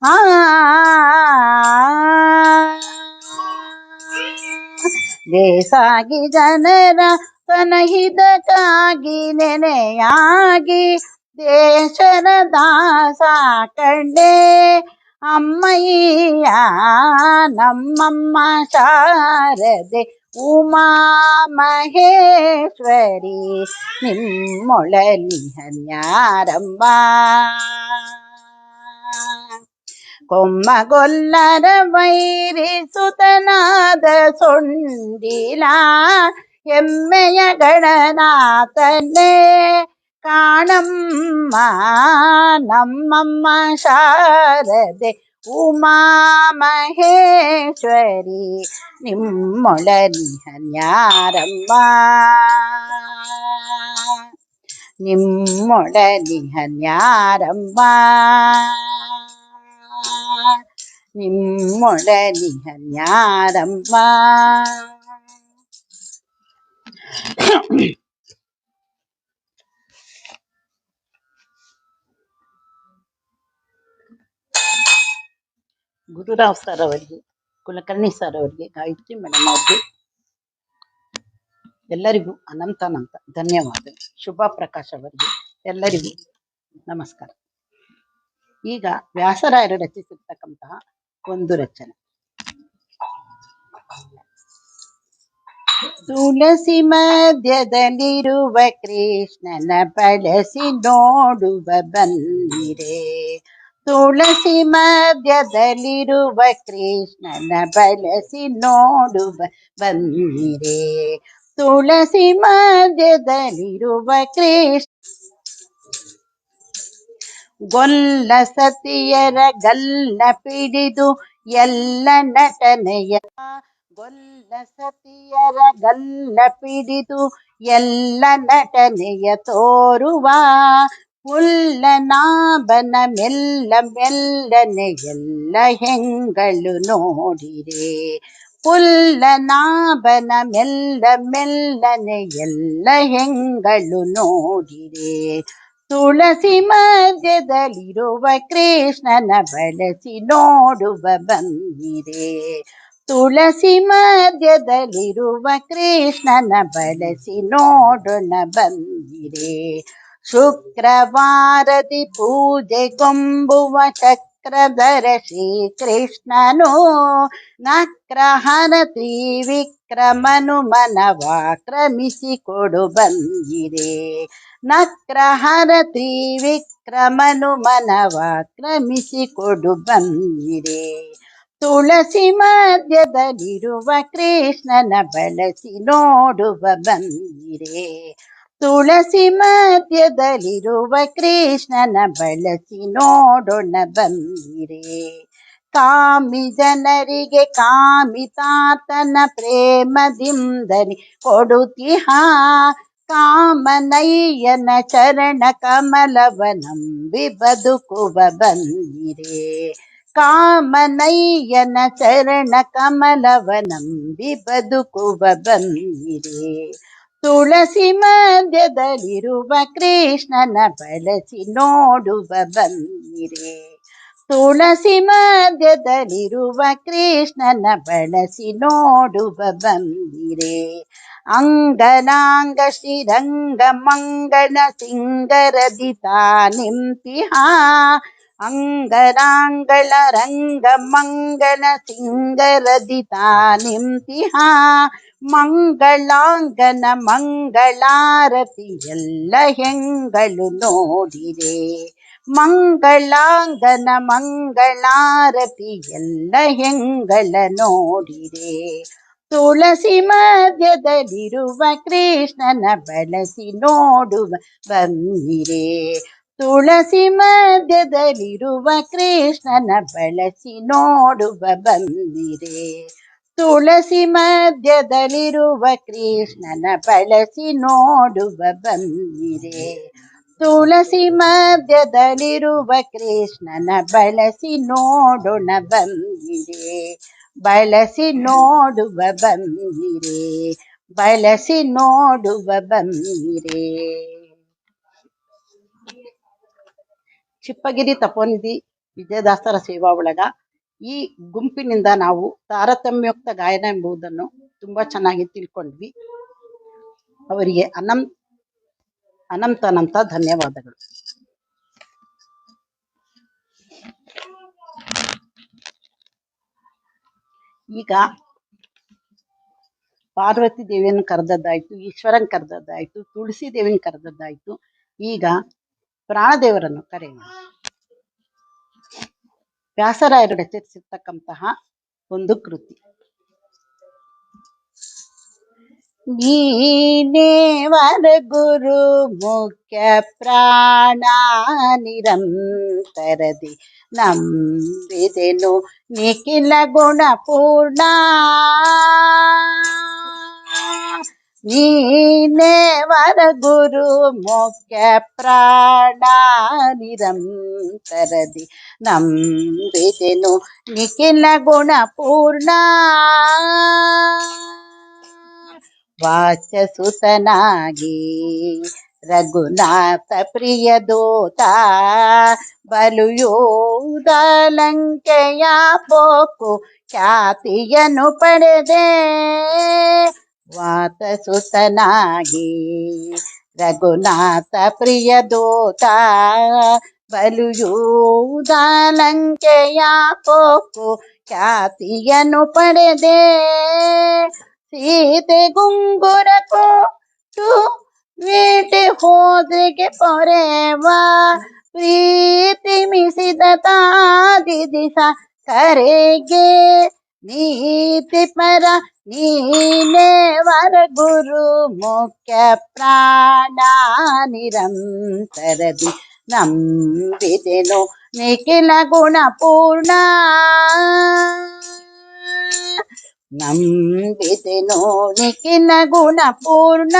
ಆ ಲೇಸಾಗಿ ಜನರ ಸನಹಿದಕ್ಕಾಗಿ ನೆನೆಯಾಗಿ ದೇಶದ ದಾಸ ಕಂಡೆ ಅಮ್ಮಯ್ಯ ನಮ್ಮಮ್ಮ ಶಾರದೆ ಉಮಾ ಮಹೇಶ್ವರಿ ನಿಮ್ಮೊಳಲಿಹನ್ಯಾರಮ್ಮ. ಕೊಮ್ಮಗೊಲ್ಲರ ವೈರಿಸುತನಾದ ಸೊಂಡಿಲ ಹೆಮ್ಮೆಯ ಗಣನಾಥನೇ ಕಾಣಮ್ಮ ನಮ್ಮಮ್ಮ ಶಾರದೆ ಉಮಾ ಮಹೇಶ್ವರಿ ನಿಮ್ಮೊಳಲಿಹನ್ಯಾರಮ್ಮ. ನಿಮ್ಮೊಳಲಿಹನ್ಯಾರಮ್ಮ. ನಿಮ್ಮೊಳಲಿಹನ್ಯಾರಮ್ಮ. ಗುರುರಾವ್ ಸರ್ ಅವರಿಗೆ, ಕುಲಕರ್ಣಿ ಸರ್ ಅವರಿಗೆ, ಗಾಯತ್ರಿ ಮೇಡಮ್ ಅವ್ರಿಗೆ ಎಲ್ಲರಿಗೂ ಅನಂತ ಧನ್ಯವಾದ. ಶುಭಾ ಪ್ರಕಾಶ್ ಅವರಿಗೆ ಎಲ್ಲರಿಗೂ ನಮಸ್ಕಾರ. ಈಗ ವ್ಯಾಸರಾಯರು ರಚಿಸಿರ್ತಕ್ಕಂತಹ ಒಂದು ರಚನೆ. ತುಳಸಿ ಮಧ್ಯದಲ್ಲಿರುವ ಕೃಷ್ಣನ ಬಳಸಿ ನೋಡುವ ಬನ್ನಿರೆ. ತುಳಸಿ ಮಧ್ಯದಲ್ಲಿರುವ ಕೃಷ್ಣನ ಬಳಸಿ ನೋಡುವ ಬನ್ನಿರೆ. ತುಳಸಿ ಮಧ್ಯದಲ್ಲಿರುವ ಕೃಷ್ಣ ಗೊಲ್ಲ ಸತಿಯರ ಗಲ್ಲ ಪಿಡಿದು ಎಲ್ಲ ನಟನೆಯ ಗೊಲ್ಲ ಸತಿಯರ ಗಲ್ಲ ಪಿಡಿದು ಎಲ್ಲ ನಟನೆಯ ತೋರುವ ಪುಲ್ಲನಾಭನ ಮೆಲ್ಲ ಮೆಲ್ಲನೆ ಎಲ್ಲ ಹೆಂಗಳು ನೋಡಿರೆ. ಪುಲ್ಲನಾಭನ ಮೆಲ್ಲ ಮೆಲ್ಲನೆ ಎಲ್ಲ ಹೆಂಗಳು ನೋಡಿರೆ. ತುಳಸಿ ಮಧ್ಯದಲ್ಲಿರುವ ಕೃಷ್ಣನ ಬಳಸಿ ನೋಡುವ ಬನ್ನಿರೆ. ತುಳಸಿ ಮಧ್ಯದಲ್ಲಿರುವ ಕೃಷ್ಣನ ಬಳಸಿ ನೋಡೋಣ ಬನ್ನಿರೆ. ಶುಕ್ರವಾರದಿ ಪೂಜೆಗೊಂಬುವ ಚಕ್ರಧರ ಶ್ರೀಕೃಷ್ಣನು ನಕ್ರಹರ ತ್ರಿವಿಕ್ರಮನು ಮನವಾಕ್ರಮಿಸಿಕೊಡು ಬನ್ನಿರೆ. ನಕ್ರಹರ ತ್ರಿವಿಕ್ರಮನು ಮನವಾಕ್ರಮಿಸಿಕೊಡು ಬನ್ನಿರೆ. ತುಳಸಿ ಮಧ್ಯದಲ್ಲಿರುವ ಕೃಷ್ಣನ ಬಳಸಿ ನೋಡುವ ಬನ್ನಿರೆ. ತುಳಸಿ ಮಧ್ಯದಲ್ಲಿರುವ ಕೃಷ್ಣನ ಬಳಸಿ ನೋಡೋಣ ಬನ್ನಿರೆ. ಕಾಮಿ ಜನರಿಗೆ ಕಾಮಿತಾತನ ಪ್ರೇಮದಿಂದಲಿ ಕೊಡುತ್ತಿಹ ಕಾಮನಯ್ಯನ ಚರಣ ಕಮಲವ ನಂಬಿ ಬದುಕುವ ಬನ್ನಿರೆ. ಕಾಮನಯ್ಯನ ಚರಣ ಕಮಲವ ನಂಬಿ ಬದುಕುವ ಬನ್ನಿರೆ. ತುಳಸಿ ಮಧ್ಯದಲ್ಲಿರುವ ಕೃಷ್ಣನ ಬಳಸಿ ನೋಡುವ ಬನ್ನಿರೆ. ತುಳಸಿ ಮಧ್ಯದಲ್ಲಿರುವ ಕೃಷ್ಣನ ಬಳಸಿ ನೋಡುವ ಬನ್ನಿರೆ. ಅಂಗನಾಂಗ ಶ್ರೀರಂಗ ಮಂಗನ ಸಿಂಗರದಿ ತಾನಿಂತಿಹ ಅಂಗರಾಂಗಳ ರಂಗ ಮಂಗಲ ಸಿಂಗರದಿತಾ ನಿಂತಿಹ ಮಂಗಳಾಂಗನ ಮಂಗಳಾರತಿ ಎಲ್ಲ ಹೆಂಗಳು ನೋಡಿರೆ ಮಂಗಳಾಂಗನ ಮಂಗಳಾರತಿ ಎಲ್ಲ ಹೆಂಗಳ ನೋಡಿರೆ ತುಳಸಿ ಮಧ್ಯದಲ್ಲಿರುವ ಕೃಷ್ಣನ ಬಳಸಿ ನೋಡುವ ಬಂದಿರೆ ತುಳಸಿ ಮಧ್ಯದಲ್ಲಿರುವ ಕೃಷ್ಣನ ಬಳಸಿ ನೋಡುವ ಬಂದಿರೆ ತುಳಸಿ ಮಧ್ಯದಲ್ಲಿರುವ ಕೃಷ್ಣನ ಬಳಸಿ ನೋಡುವ ಬಂದಿರೆ ತುಳಸಿ ಮಧ್ಯದಲ್ಲಿರುವ ಕೃಷ್ಣನ ಬಳಸಿ ನೋಡೋಣ ಬಂದಿರೆ ಬಳಸಿ ನೋಡುವ ಬಂದಿರೆ ಬಳಸಿ ನೋಡುವ ಬಂದಿರೆ. ಚಿಪ್ಪಗಿರಿ ತಪೋನಿಧಿ ವಿಜಯದಾಸರ ಸೇವಾ ಬಳಗ ಈ ಗುಂಪಿನಿಂದ ನಾವು ತಾರತಮ್ಯೋಕ್ತ ಗಾಯನ ಎಂಬುದನ್ನು ತುಂಬಾ ಚೆನ್ನಾಗಿ ತಿಳ್ಕೊಂಡ್ವಿ. ಅವರಿಗೆ ಅನಂತ ಧನ್ಯವಾದಗಳು. ಈಗ ಪಾರ್ವತಿ ದೇವಿಯನ್ನು ಕರೆದದ್ದಾಯ್ತು, ಈಶ್ವರನ್ ಕರೆದದ್ದಾಯ್ತು, ತುಳಸಿ ದೇವಿಯನ್ನು ಕರೆದದ್ದಾಯ್ತು. ಈಗ ಪ್ರಾಣದೇವರನ್ನು ಕರೆಯೋಣ. ವ್ಯಾಸರಾಯರು ರಚಿಸಿರ್ತಕ್ಕಂತಹ ಒಂದು ಕೃತಿ. ನೀನೇ ವರ ಗುರು ಮುಖ್ಯ ಪ್ರಾಣ ನಿರಂತರದಿ ನಂಬಿದೆನು ನಿಖಿಲ ಗುಣ ಪೂರ್ಣ ನೀನೇ ವರ ಗುರು ಮುಖ್ಯ ಪ್ರಾಣ ನಿರಂತರದಿ ನಂಬಿದೆನು ನಿಖಿಲ ಗುಣ ಪೂರ್ಣ ವಾಚಸುತನಾಗಿ ರಘುನಾಥ ಪ್ರಿಯ ದೂತ ಬಲುಯೋಧ ಲಂಕೆಯ ಪೋಕು ಖ್ಯಾತಿಯನ್ನು ಪಡೆದೆ ವಾತಸುತನಾಗಿ ರಘುನಾಥ ಪ್ರಿಯ ದೂತ ಬಲುಯೋಧ ಲಂಕೆಯ ಪೋಕು ಖ್ಯಾತಿಯನ್ನು ಪಡೆದೆ ಸೀತೆ ಗುಂಗುರ ಕೊಟ್ಟು ಬೇಟೆ ಹೋದೆಗೆ ಪೊರೆವ ಪ್ರೀತಿ ಮಿಸಿದ ತಾದಿ ದಿಸ ಕರೆಗೆ ನೀತಿ ಪರ ನೀನೇ ವರ ಗುರು ಮುಖ್ಯ ಪ್ರಾಣ ನಿರಂತರದಿ ನಂಬಿದೆನು ನಿಖಿಲ ಗುಣ ಪೂರ್ಣ ನಂಬಿದೆನು ನಿಖಿಲ ಗುಣ ಪೂರ್ಣ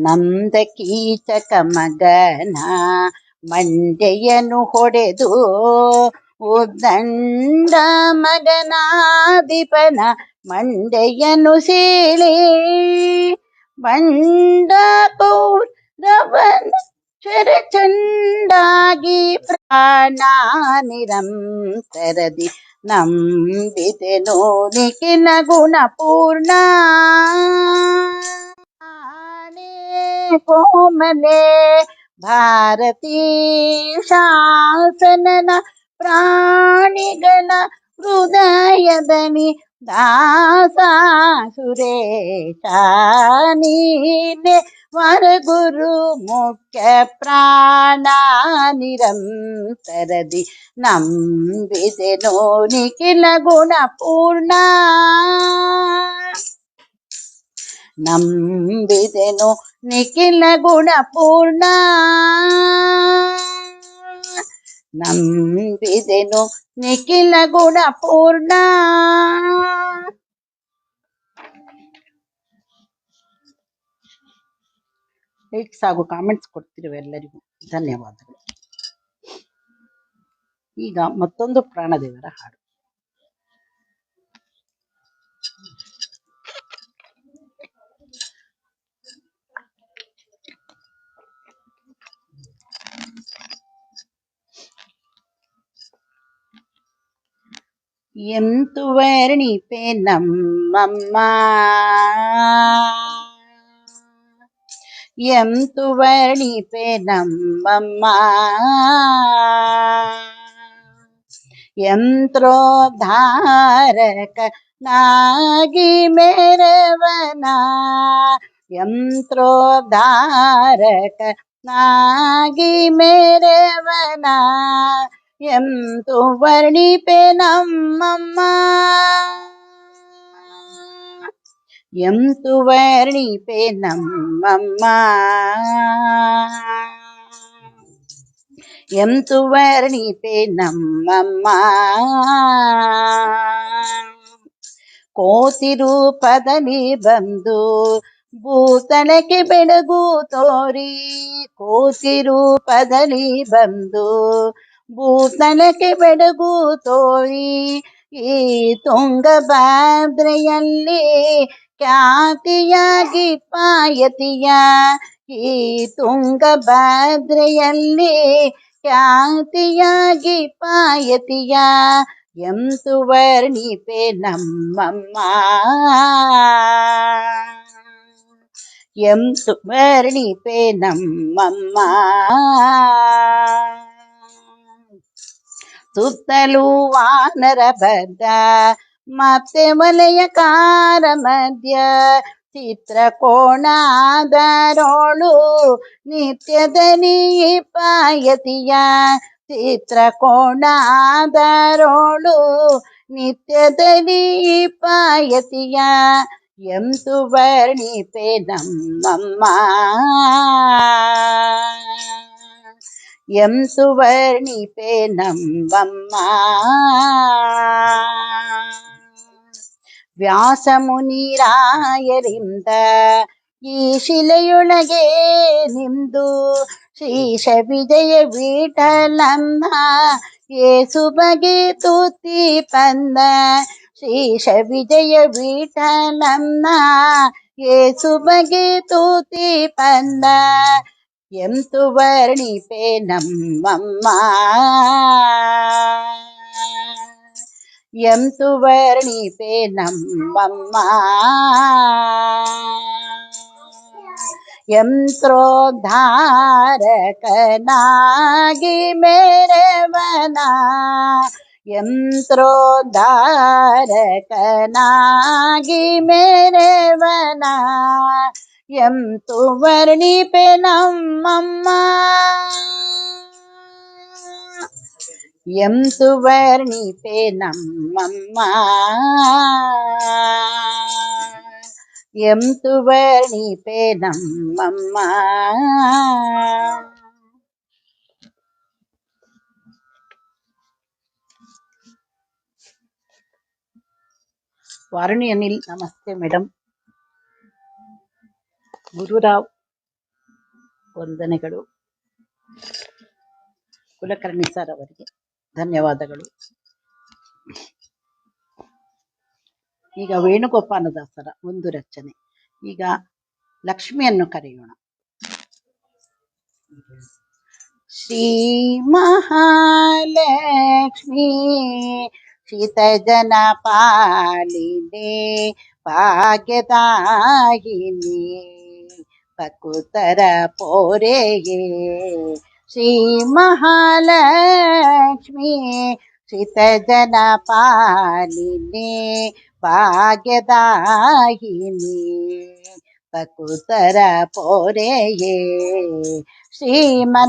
ನಂದ ಕೀಚಕ ಮಗನ ಮಂಡೆಯನ್ನು ಹೊಡೆದು ಉದ್ದಂಡ ಮಗನಾಧಿಪನ ಮಂಡೆಯನ್ನು ಸೀಳಿ ಬಂಡ ಕೌರವನ ಚಂಡಾಗಿ ಪ್ರಾಣ ನಿರಂತರದಿ ನಂಬಿದೆನು ನಿಖಿಲ ಗುಣ ಪೂರ್ಣ ಕೋಮಲೆ ಭಾರತೀ ಶಾಸನನ ಪ್ರಾಣಿಗಳ ಹೃದಯದಲ್ಲಿ ದಾಸ ಸುರೇಶ ನೀನೆ ವರ ಗುರು ಮುಖ್ಯ ಪ್ರಾಣ ನಿರಂತರದಿ ನಂಬಿದೆನು ನಿಖಿಲ ಗುಣ ಪೂರ್ಣ ನಂಬಿದೆನು ನಿಖಿಲ ಗುಣ ಪೂರ್ಣ ನಂಬಿದೆನು ನಿಖಿಲ ಗುಣ ಪೂರ್ಣ. ಲೈಕ್ಸ್ ಹಾಗೂ ಕಾಮೆಂಟ್ಸ್ ಕೊಡ್ತಿರುವ ಎಲ್ಲರಿಗೂ ಧನ್ಯವಾದಗಳು. ಈಗ ಮತ್ತೊಂದು ಪ್ರಾಣದೇವರ ಹಾಡು. ಎಂತು ವರ್ಣಿಪೆ ನಮ್ಮಮ್ಮ ಎಂತು ವರ್ಣಿಪೆ ನಮ್ಮಮ್ಮ ಯಂತ್ರೋದ್ಧಾರಕ ನಾಗಿ ಮೆರವನ ಯಂತ್ರೋದ್ಧಾರಕ ನಾಗಿ ಮೆರವನ ಎಂತು ವರ್ಣಿಪೆ ನಮ್ಮಮ್ಮ ಎಂತು ವರ್ಣಿಪೆ ನಮ್ಮಮ್ಮ ಎಂತು ವರ್ಣಿಪೆ ನಮ್ಮಮ್ಮ ಕೋತಿ ರೂಪದಲ್ಲಿ ಬಂದು ಭೂತಳಕ್ಕೆ ಬೆಳಗು ತೋರಿ ಕೋತಿ ರೂಪದಲ್ಲಿ ಬಂದು ಭೂತಳಕ್ಕೆ ಬೆಳಗು ತೋರಿ ಈ ತುಂಗಭದ್ರೆಯಲ್ಲಿ ಖ್ಯಾತಿಯಾಗಿ ಪಾಯತಿಯ ಈ ತುಂಗಭದ್ರೆಯಲ್ಲಿ ಖ್ಯಾತಿಯಾಗಿ ಪಾಯತಿಯ ಎಂತು ವರ್ಣಿಪೆ ನಮ್ಮಮ್ಮ ಎಂತು ವರ್ಣಿಪೆ ನಮ್ಮಮ್ಮ ಸುತ್ತಲೂ ವಾನರ ಬದ್ದ ಮತ್ತೆ ವಲಯಕಾರ ಮಧ್ಯ ಚಿತ್ರಕೋಣಾದರೋಳು ನಿತ್ಯದಲ್ಲಿ ಪಾಯತಿಯ ಚಿತ್ರಕೋಣಾದರೋಳು ನಿತ್ಯದಲ್ಲಿ ಪಾಯತಿಯ ಎಂತು ವರ್ಣಿಪೆ ನಮ್ಮಮ್ಮ ಎಂತು ವರ್ಣಿಪೆ ನಮ್ಮಮ್ಮ ವ್ಯಾಸ ಮುನಿರಾಯರಿಂದ ಈ ಶಿಲೆಯೊಳಗೆ ನಿಂದು ಶ್ರೀಶ ವಿಜಯ ವಿಠಲನ್ನ ಏಸು ಬಗೆ ತುತಿ ಪನ್ನ ಶ್ರೀಶ ವಿಜಯ ವಿಠಲನ್ನ ಏಸು ಬಗೆ ತುತಿ ಪನ್ನ ಎಂತು ವರ್ಣಿಪೆ ನಮ್ಮಮ್ಮ ಎಂತು ವರ್ಣಿಪೆ ನಮ್ಮಮ್ಮ ಯಂತ್ರೋದ್ಧಾರಕನಾಗಿ ಮೆರವನ ಯಂತ್ರೋದ್ಧಾರಕನಾಗಿ ಮೆರವನ ಎಂತು ವರ್ಣಿಪೆ ನಮ್ಮಮ್ಮ ಎಂತು ವರ್ಣಿಪೆ ನಮ್ಮಮ್ಮ ಎಂತು ವರ್ಣಿಪೆ ನಮ್ಮಮ್ಮ ವಾರಣಿ ಅನಿಲ್ ನಮಸ್ತೆ ಮೇಡಮ್. ಗುರುರಾವ್ ವಂದನೆಗಳು. ಕುಲಕರ್ಣಿ ಸರ್ ಅವರಿಗೆ ಧನ್ಯವಾದಗಳು. ಈಗ ವೇಣುಗೋಪಾಲದಾಸರ ಒಂದು ರಚನೆ. ಈಗ ಲಕ್ಷ್ಮಿಯನ್ನು ಕರೆಯೋಣ. ಶ್ರೀ ಮಹಾಲಕ್ಷ್ಮಿ ಶ್ರಿತಜನ ಪಾಲಿನೆ ಭಾಗ್ಯದಾಯಿನಿ ಭಕುತರ ಪೋರೆಯೇ ಶ್ರೀ ಮಹಾಲಕ್ಷ್ಮಿ ಶ್ರಿತಜನ ಪಾಲಿನೆ ಭಾಗ್ಯದಾಯಿನಿ ಭಕುತರ ಪೋರೆಯೇ ಶ್ರೀಮನ್ನಾರಾಯಣನ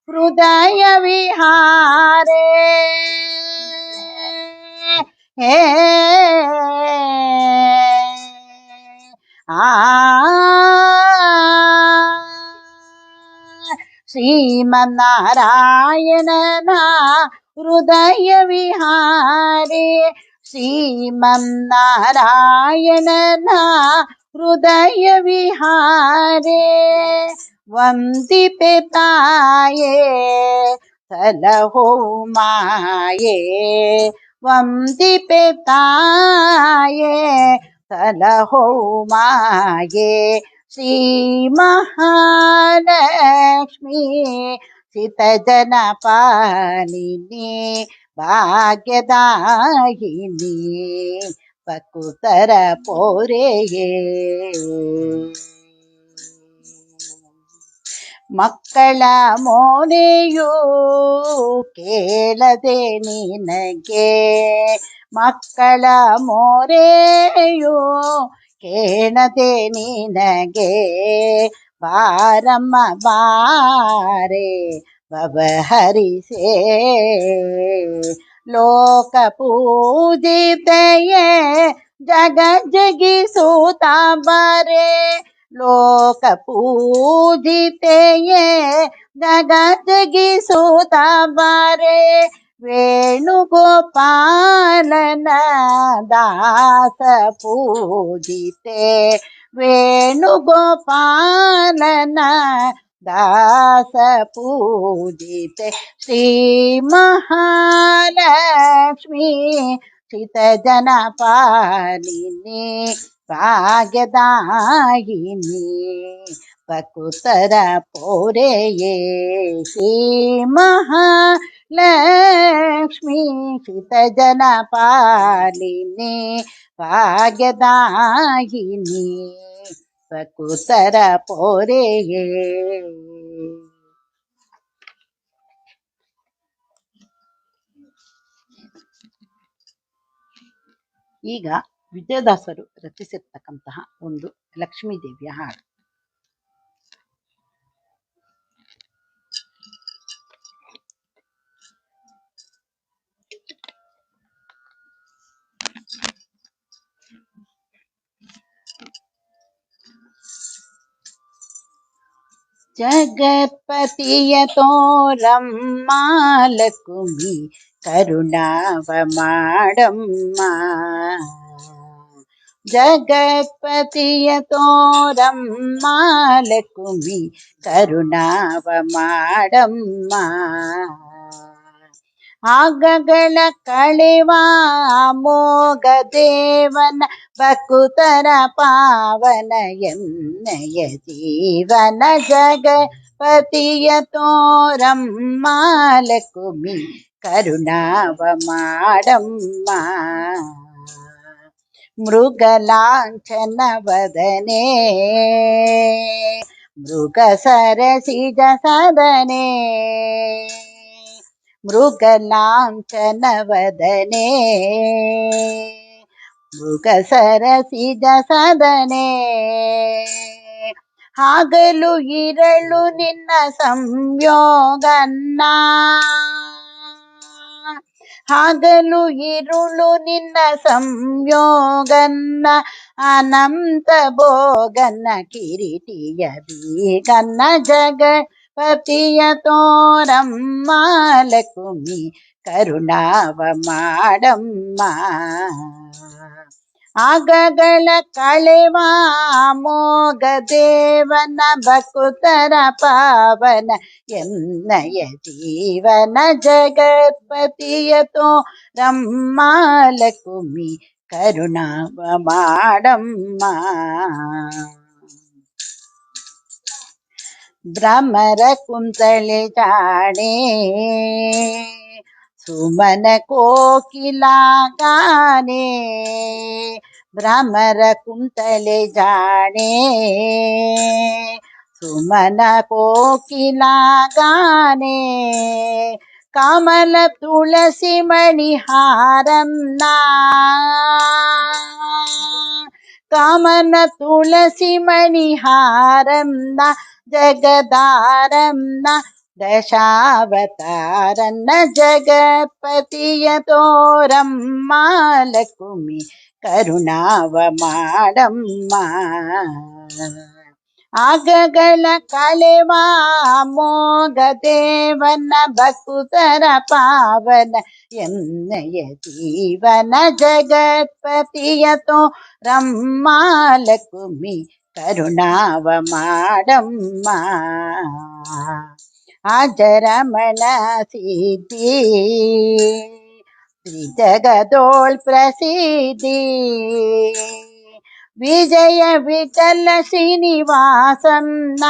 ಹೃದಯ ವಿಹಾರೇ ಶ್ರೀಮನ್ನಾರಾಯಣನ ಹೃದಯ ವಿಹಾರೇ ಶ್ರೀಮನ್ನಾರಾಯಣನ ಹೃದಯ ವಿಹಾರೇ ವಂದಿಪೆ ತಾಯೇ ಸಲಹೋ ಮಾಯೇ ವಂದಿಪೆ ತಾಯೇ ಸಲಹೋ ಮಾಯೇ ಶ್ರೀ ಮಹಾಲಕ್ಷ್ಮಿ ಸಿತಜನ ಪಾಲಿನಿ ಭಾಗ್ಯದಾಯಿನಿ ಬಕುತರ ಪೋರೆಯೇ. ಮಕ್ಕಳ ಮೋನೆಯೂ ಕೇಳದೆ ನಿನಗೆ, ಮಕ್ಕಳ ಮೋರೆಯೂ ಕೇಳದೆ ನಿನಗೆ, ಬಾರಮ್ಮ ಬಾರೆ ಬಬಹರಿಸೇ. ಲೋಕ ಪೂಜಿತೆಯೇ ಜಗಜ್ಜಗಿಸೂತ ಬಾರೆ, ಲೋಕ ಪೂಜಿತೆಯೇ ಜಗಜ್ಜಗಿಸೂತ ಬಾರೆ, ವೇಣುಗೋಪಾಲನ ದಾಸ ಪೂಜಿತೆ, ವೇಣುಗೋಪಾಲನ ದಾಸ ಪೂಜಿತೆ. ಶ್ರೀ ಮಹಾಲಕ್ಷ್ಮೀ ಚಿತಜನ ಪಾಲಿನಿ ಭಾಗ್ಯದಾಯಿನಿ ಬಕುತರ ಪೋರೆಯೇ. ಶ್ರೀ ಮಹಾಲಕ್ಷ್ಮೀ ಚಿತಜನ ಪಾಲಿನಿ ಭಾಗ್ಯದಾಯಿನಿ ಬಕುತರ ಪೋರೆಯೇ. ಈಗ ವಿಜಯದಾಸರು ರಚಿಸಿರ್ತಕ್ಕಂತಹ ಒಂದು ಲಕ್ಷ್ಮೀದೇವಿಯ ಹಾಡು. ಜಗತ್ಪತಿಯ ತೋರಮ್ಮ ಲಕುಮಿ ಕರುಣಾವ ಮಾಡಮ್ಮ, ಜಗತ್ಪತಿಯ ತೋರಮ್ಮ ಲಕುಮಿ ಕರುಣಾವ ಮಾಡಮ್ಮ, ಆಗಗಳ ಕಳೆವ ಮೋಗ ದೇವನ ಬಕುತರ ಪಾವನ ಎನ್ನಯ ಜೀವನ, ಜಗಪತಿಯ ತೋರಮ್ಮ ಲಕುಮಿ ಕರುಣಾವ ಮಾಡಮ್ಮ, ಮೃಗಲಾಂಛನ ವದನೆ ಮೃಗ ಸರಸಿಜ ಸದನೆ, ಮೃಗಲಾಂಛನ ವದನೆ ಮೃಗ ಸರಸಿಜ ಸದನೆ, ಹಗಲು ಇರಳು ನಿನ್ನ ಸಂಯೋಗನ್ನ, ಹಗಲು ಇರುಳು ನಿನ್ನ ಸಂಯೋಗನ್ನ, ಅನಂತ ಭೋಗನ್ನ ಕಿರೀಟಿಯ ಬೀಗನ್ನ, ಜಗಪತಿಯ ತೋರಮ್ಮ ಲಕುಮಿ ಕರುಣಾವ ಮಾಡಮ್ಮ, ಆಗಗಳ ಕಳೆವ ಮೋಗ ದೇವನ ಬಕುತರ ಪಾವನ ಎನ್ನಯ ಜೀವನ, ಜಗತ್ಪತಿಯ ತೋರಮ್ಮ ಲಕುಮಿ ಕರುಣಾವ ಮಾಡಮ್ಮ. ಭ್ರಮರ ಕುಂತಳೆ ಜಾಣೆ ಸುಮನ ಕೋಕಿಲ ಗಾನೆ, ಭ್ರಮರ ಕುಂತಳೆ ಜಾಣೆ ಸುಮನ ಕೋಕಿಲ ಗಾನೆ, ಕಮಲ ತುಳಸಿ ಮಣಿಹಾರನ್ನ, ಕಮಲ ತುಳಸಿ ಮಣಿಹಾರನ್ನ, ಜಗದಾರನ್ನ ದಶಾವತಾರನ್ನ, ಜಗತ್ಪತಿಯ ತೋರಮ್ಮ ಲಕುಮಿ ಕರುಣಾವ ಮಾಡಮ್ಮ, ಆಗಗಳ ಕಳೆವ ಮೋಗ ದೇವನ ಬಕುತರ ಪಾವನ ಎನ್ನಯ ಜೀವನ, ಜಗತ್ಪತಿಯ ತೋರಮ್ಮ ಲಕುಮಿ ಕರುಣಾವ ಮಾಡಮ್ಮ. ಅಜರಮಣ ಸಿದ್ಧಿ ಶ್ರೀ ಜಗದೋಳ್ ಪ್ರಸಿದ್ಧಿ, ವಿಜಯ ವಿಠಲ ಶ್ರೀನಿವಾಸನ್ನ,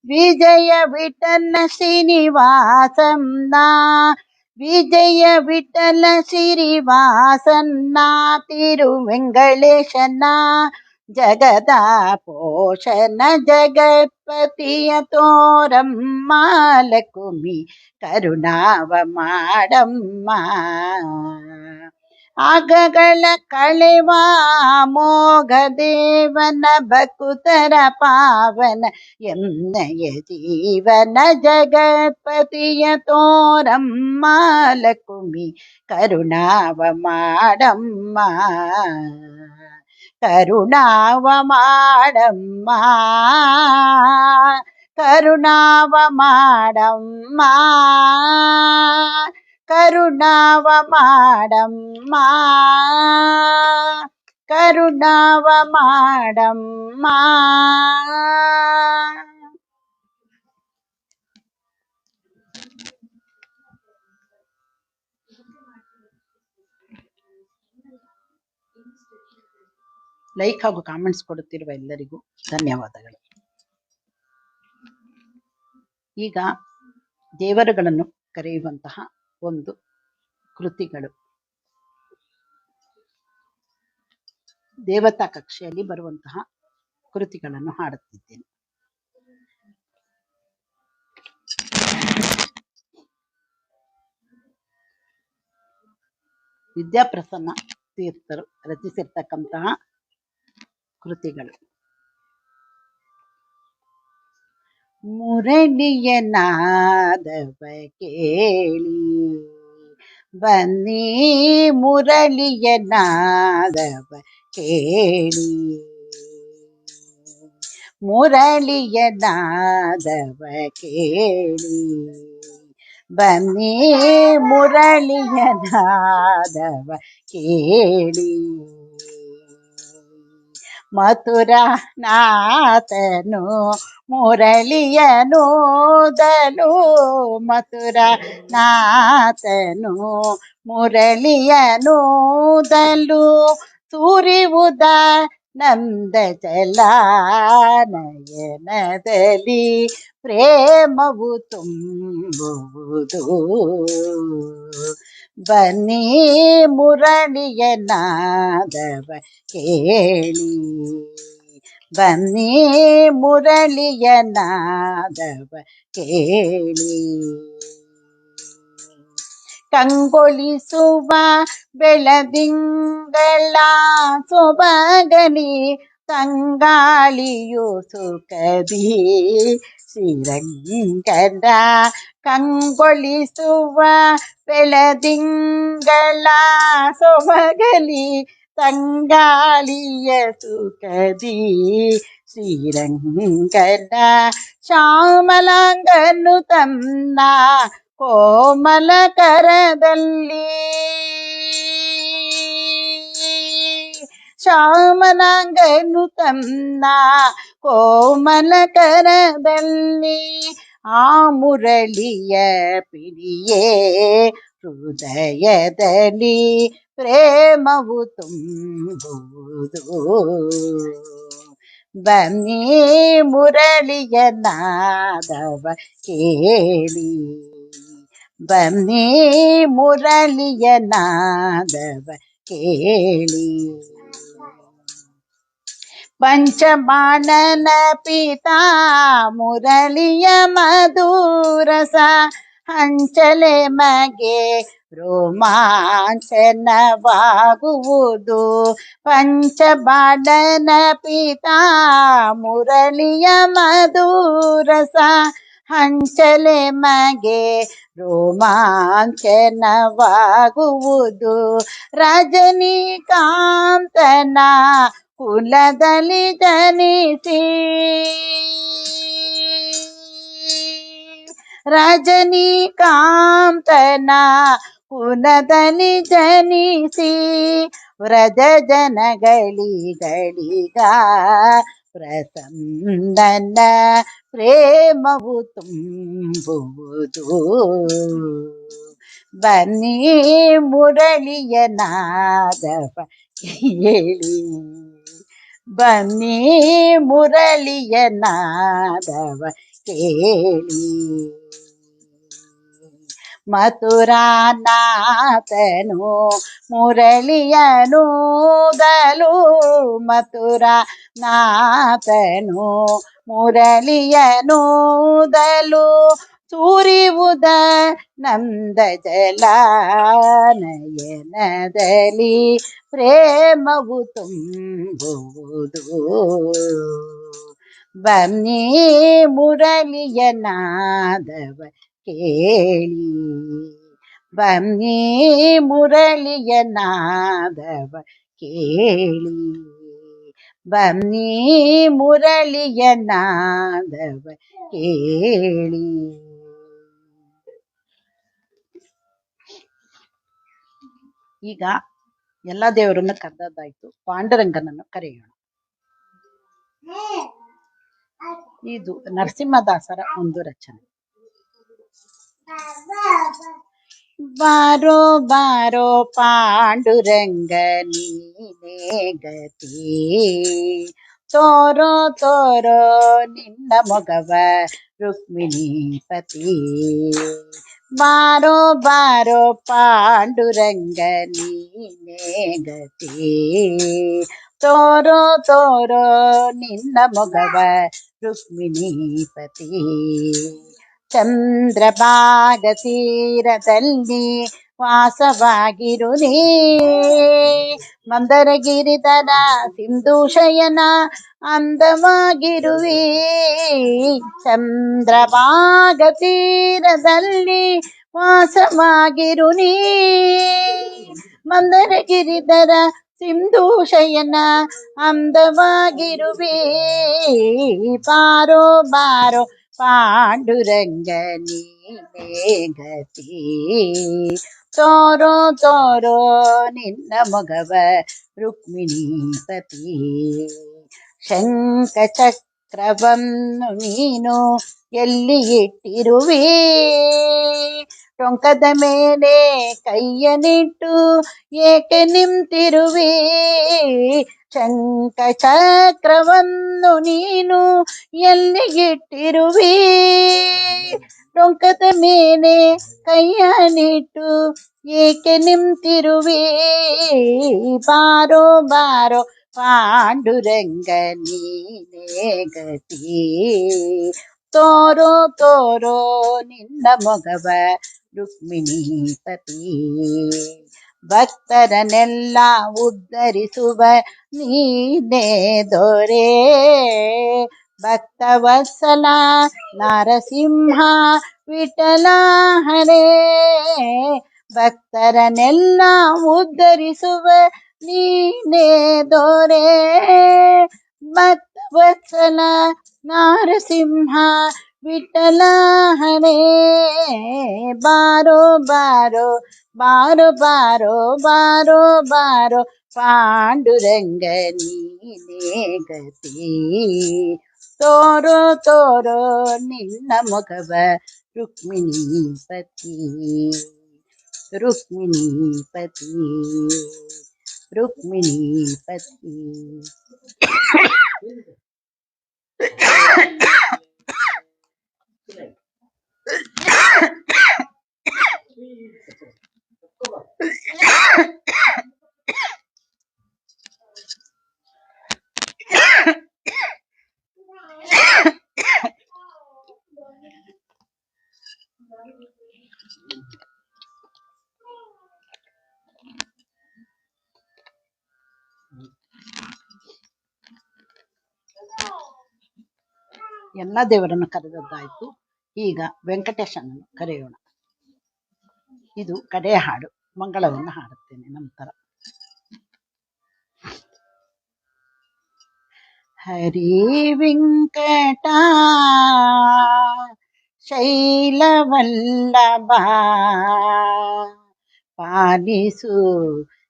ವಿಜಯ ವಿಠಲ ಶ್ರೀನಿವಾಸನ್ನ, ವಿಜಯ ವಿಠಲ ಶ್ರೀವಾಸನ್ನ ತಿರುವೆಂಗಳೇಶನ ಜಗದ ಪೋಷಣ ಜಗತ್ಪತಿಯ ತೋರಮ್ಮ ಲಕುಮಿ ಕರುಣಾವ ಮಾಡಮ್ಮ ಆಗಗಳ ಕಳೆವ ಮೋಘ ದೇವನ ಬಕುತರ ಪಾವನ ಎನ್ನಯ ಜೀವನ ಜಗತ್ಪತಿಯ ತೋರಮ್ಮ ಲಕುಮಿ ಕರುಣಾವ ಮಾಡಮ್ಮ ಕರುಣಾವ ಮಾಡಮ್ಮ ಕರುಣಾವ ಮಾಡಮ್ಮ ಕರುಣಾವ ಮಾಡಮ್ಮ ಕರುಣಾವ ಮಾಡಮ್ಮ ಲೈಕ್ ಹಾಗೂ ಕಾಮೆಂಟ್ಸ್ ಕೊಡುತ್ತಿರುವ ಎಲ್ಲರಿಗೂ ಧನ್ಯವಾದಗಳು. ಈಗ ದೇವರುಗಳನ್ನು ಕರೆಯುವಂತಹ ಒಂದು ಕೃತಿಗಳು ದೇವತಾ ಕಕ್ಷೆಯಲ್ಲಿ ಬರುವಂತಹ ಕೃತಿಗಳನ್ನು ಹಾಡುತ್ತಿದ್ದೇನೆ. ವಿದ್ಯಾಪ್ರಸನ್ನ ತೀರ್ಥರು ರಚಿಸಿರ್ತಕ್ಕಂತಹ ಕೃತಿಗಳು. ಮುರಳಿಯ ನಾದವ ಕೇಳಿ ಬನ್ನಿ ಮುರಳಿಯ ನಾದವ ಕೇಳಿ ಮುರಳಿಯ ನಾದವ ಕೇಳಿ ಬನ್ನಿ ಮುರಳಿಯ ನಾದವ ಕೇಳಿ ಮಥುರಾ ನಾಥನು ಮುರಳಿಯನೂದಲು ಮಥುರಾ ನಾಥನು ಮುರಳಿಯನೂದಲು ಸುರಿವುದ ನಂದ ಜಲಾನಯನದಲ್ಲಿ ಪ್ರೇಮವು ತುಂಬುವುದು ಬನ್ನಿ ಮುರಳಿಯ ನಾದವ ಕೇಳಿ ಬನ್ನಿ ಮುರಳಿಯ ನಾದವ ಕೇಳಿ ಕಂಗೊಳಿಸುವ ಬೆಳದಿಂಗಳ ಸೊಬಗಲಿ ತಂಗಾಳಿಯು ಸುಖದಿ ಶ್ರೀರಂಗನ ಕಂಗೊಳಿಸುವ ಬೆಳದಿಂಗಳ ಸೊಬಗಲಿ ತಂಗಾಳಿಯ ಸುಖದಿ ಶ್ರೀರಂಗನ ಶ್ಯಾಮಲಾಂಗನು ತನ್ನ ಕೋಮಲ ಕರದಲ್ಲಿ ಶ್ಯಾಮಲಾಂಗನು ತನ್ನ ಕೋಮಲ ಕರದಲ್ಲಿ ಆ ಮುರಳಿಯ ಪಿಡಿಯೇ ಹೃದಯದಲ್ಲಿ ಪ್ರೇಮವು ತುಂಬುವುದು ಬನ್ನಿ ಮುರಳಿಯ ನಾದವ ಕೇಳಿ ಬನ್ನಿ ಮುರಳಿಯ ನಾದವ ಕೇಳಿ ಪಂಚಬಾಣನ ಪಿತಾ ಮುರಳಿಯ ಮಧುರಸ ಹಂಚಲೆ ಮಗೆ ರೋಮಾಂಚನವಾಗುವುದು ಪಂಚಬಾಣನ ಪಿತಾ ಮುರಳಿಯ ಮಧುರಸ ಹಂಚಲೆ ಮಗೆ ರೋಮಾಂಚನವಾಗುವುದು ರಜನಿಕಾಂತನ ಕುಲದಲ್ಲಿ ಜನಿಸಿ ರಜನಿಕಾಂತನ ಕುಲದಲ್ಲಿ ಜನಿಸಿ ವ್ರಜ ಜನಗಳಿಗ ಪ್ರಸನ್ನನ ಪ್ರೇಮವು ತುಂಬುವುದು ಬನ್ನಿ ಮುರಳಿಯ ನಾದವ ಕೇಳಿ ಬನ್ನಿ ಮುರಳಿಯ ನಾದವ ಕೇಳಿ ಮಥುರಾನಾಥನು ಮುರಳಿಯನೂದಲು ಮಥುರಾನಾಥನು ಮುರಳಿಯನೂದಲು ಸೂರಿವುದ ನಂದ ಜಲಾನಯನದಲ್ಲಿ ಪ್ರೇಮವು ತುಂಬುವುದು ಬನ್ನಿ ಮುರಳಿಯ ನಾದವ ಕೇಳಿ ಬನ್ನಿ ಮುರಳಿಯ ನಾದವ ಕೇಳಿ ಬನ್ನಿ ಮುರಳಿಯ ನಾದವ ಕೇಳಿ. ಈಗ ಎಲ್ಲ ದೇವರನ್ನು ಕರೆದದ್ದಾಯ್ತು, ಪಾಂಡುರಂಗನನ್ನು ಕರೆಯೋಣ. ಇದು ನರಸಿಂಹದಾಸರ ಒಂದು ರಚನೆ. ಬಾರೋ ಬಾರೋ ಪಾಂಡುರಂಗ ನೀನೇ ಗತಿ, ತೋರೋ ತೋರೋ ನಿನ್ನ ಮೊಗವ ರುಕ್ಮಿಣೀಪತಿ. ಬಾರೋ ಬಾರೋ ಪಾಂಡುರಂಗ ನೀನೇ ಗತಿ, ತೋರೋ ತೋರೋ ನಿನ್ನ ಮೊಗವ ರುಕ್ಮಿಣೀಪತಿ. ಚಂದ್ರಭಾಗ ತೀರದಲ್ಲಿ ವಾಸವಾಗಿರು ನೀ, ಮಂದರಗಿರಿಧರ ಸಿಂಧೂಶಯನ ಅಂದವಾಗಿರುವಿ. ಚಂದ್ರಭಾಗ ತೀರದಲ್ಲಿ ವಾಸವಾಗಿರು ನೀ, ಮಂದರಗಿರಿಧರ ಸಿಂಧೂಶಯನ ಅಂದವಾಗಿರುವಿ. ಬಾರೋ ಬಾರೋ ಪಾಂಡುರಂಗ ನೀನೇ ಗತಿ, ತೋರೋ ತೋರೋ ನಿನ್ನ ಮೊಗವ ರುಕ್ಮಿಣೀಪತಿ. ಶಂಖ ಚಕ್ರವನ್ನು ನೀನು ಎಲ್ಲಿ ಇಟ್ಟಿರುವಿ, ಟೊಂಕದ ಮೇಲೆ ಕೈಯನಿಟ್ಟು ಏಕೆ ನಿಂತಿರುವಿ. ಶಂಖ ಚಕ್ರವನ್ನು ನೀನು ಎಲ್ಲಿಗಿಟ್ಟಿರುವಿ, ಟೊಂಕದ ಮೇಲೆ ಕೈಯನಿಟ್ಟು ಏಕೆ ನಿಂತಿರುವಿ. ಬಾರೋ ಬಾರೋ ಪಾಂಡುರಂಗ ನೀನೇ ಗತಿ, ತೋರೋ ತೋರೋ ನಿನ್ನ ಮೊಗವ ರುಕ್ಮಿಣೀಪತಿ. ಭಕ್ತರನ್ನೆಲ್ಲ ಉದ್ಧರಿಸುವ ನೀನೇ ದೊರೆ, ಭಕ್ತವತ್ಸಲ ನರಸಿಂಹ ವಿಠಲ ಹರೇ. ಭಕ್ತರನ್ನೆಲ್ಲ ಉದ್ಧರಿಸುವ ನೀನೇ ದೊರೆ, ಭಕ್ತವತ್ಸಲ ನರಸಿಂಹ ವಿಠಲ ಹರೇ. ಬಾರೋ ಬಾರೋ ಬಾರೋ ಬಾರೋ ಬಾರೋ ಬಾರೋ ಪಾಂಡುರಂಗ ನೀನೇ ಗತಿ, ತೋರೋ ತೋರೋ ನಿನ್ನ ಮೊಗವ ರುಕ್ಮಿಣೀಪತಿ. ರುಕ್ಮಿಣೀಪತಿ ರುಕ್ಮಿಣೀಪತಿ. ಎಲ್ಲ ದೇವರನ್ನು ಕರೆದದ್ದಾಯ್ತು. ಈಗ ವೆಂಕಟೇಶನನ್ನು ಕರೆಯೋಣ. ಇದು ಕಡೆಯ ಹಾಡು, ಮಂಗಳವನ್ನು ಹಾಡುತ್ತೇನೆ ನಂತರ. ಹರಿ ವೆಂಕಟ ಶೈಲವಲ್ಲಭ ಪಾಲಿಸು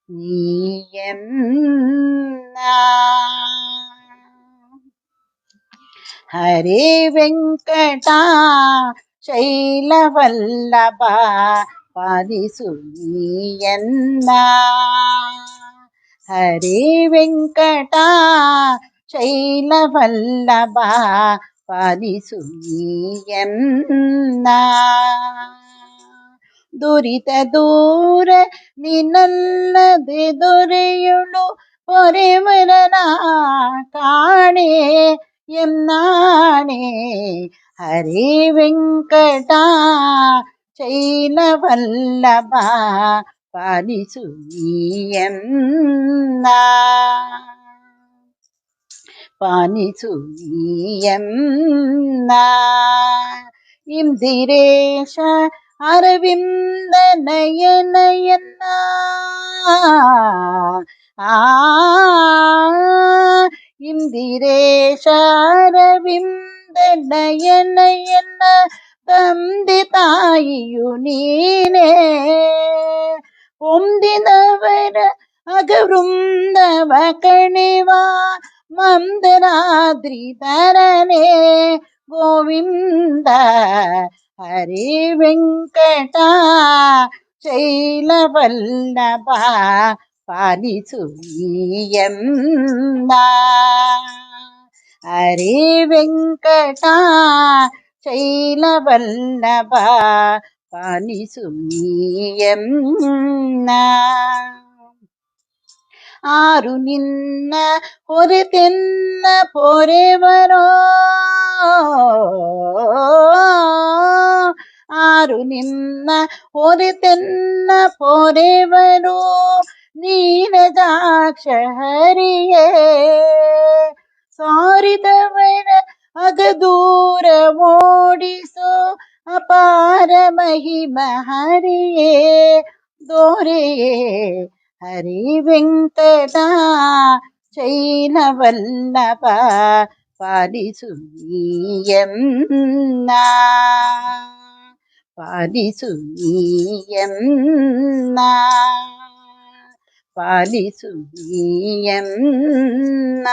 ನೀಯನ್ನ. ಹರಿ ವೆಂಕಟ ಶೈಲವಲ್ಲಭ ಪಾಲಿಸು ನೀಯನ್ನ. ಹರಿ ವೆಂಕಟ ಶೈಲವಲ್ಲಭ ಪಾಲಿಸು ನೀಯನ್ನ. ದುರಿತ ದೂರ ನಿನ್ನಲ್ಲದೆ ದೊರೆಯುಳು ಪೊರೆವರನ ಕಾಣೆ ಎನ್ನಾಣೆ ಹರೇ ವೆಂಕಟ ಶೈಲವಲ್ಲಭ ಪಾಲಿಸು ನೀಯನ್ನ ಪಾಲಿಸು ನೀಯನ್ನ ಇಂದಿರೇಶ ಅರವಿಂದ ನಯನಯನ್ನ ಇಂದಿರೇಶ ಅರವಿಂದ ನಯನಯನ್ನ ತಂದೆ ತಾಯಿಯು ನೀನೇ ಹೊಂದಿದವರ ಅಗವೃಂದವ ಕಣಿವ ಮಂದರಾದ್ರಿ ತರನೆ ಗೋವಿಂದ ಹರೇ ವೆಂಕಟ ಶೈಲವಲ್ಲಭ ಪಾಲಿಸು ನೀಯನ್ನ ಹರೇ ವೆಂಕಟ ಶೈಲವಲ್ಲಭ ಪಾಲಿಸು ನೀಯನ್ನ ಆರು ನಿನ್ನ ಹೊರೆತೆನ್ನ ಪೊರೆವರೋ ಆರು ನಿನ್ನ ಹೊರೆತೆನ್ನ ಪೊರೆವರು ನೀರಜಾಕ್ಷ ಹರಿಯೇ ಸಾರಿದವರ ಅಗದೂರ ಓಡಿಸೋ ಅಪಾರ ಮಹಿಮ ಹರಿಯೇ ದೋರೆಯೇ ಹರಿ ವೆಂಕಟ ಶೈಲವಲ್ಲಭ ಪಾಲಿಸು ನೀಯನ್ನ ಪಾಲಿಸು ನೀಯನ್ನ ಪಾಲಿಸು ನೀಯನ್ನ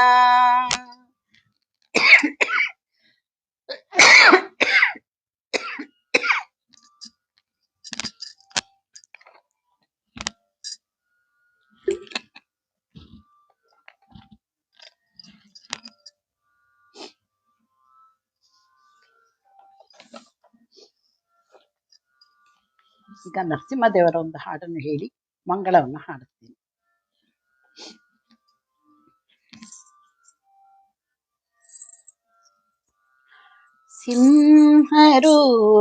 ಈಗ ನರಸಿಂಹದೇವರ ಒಂದು ಹಾಡನ್ನು ಹೇಳಿ ಮಂಗಳವನ್ನು ಹಾಡುತ್ತೀನಿ.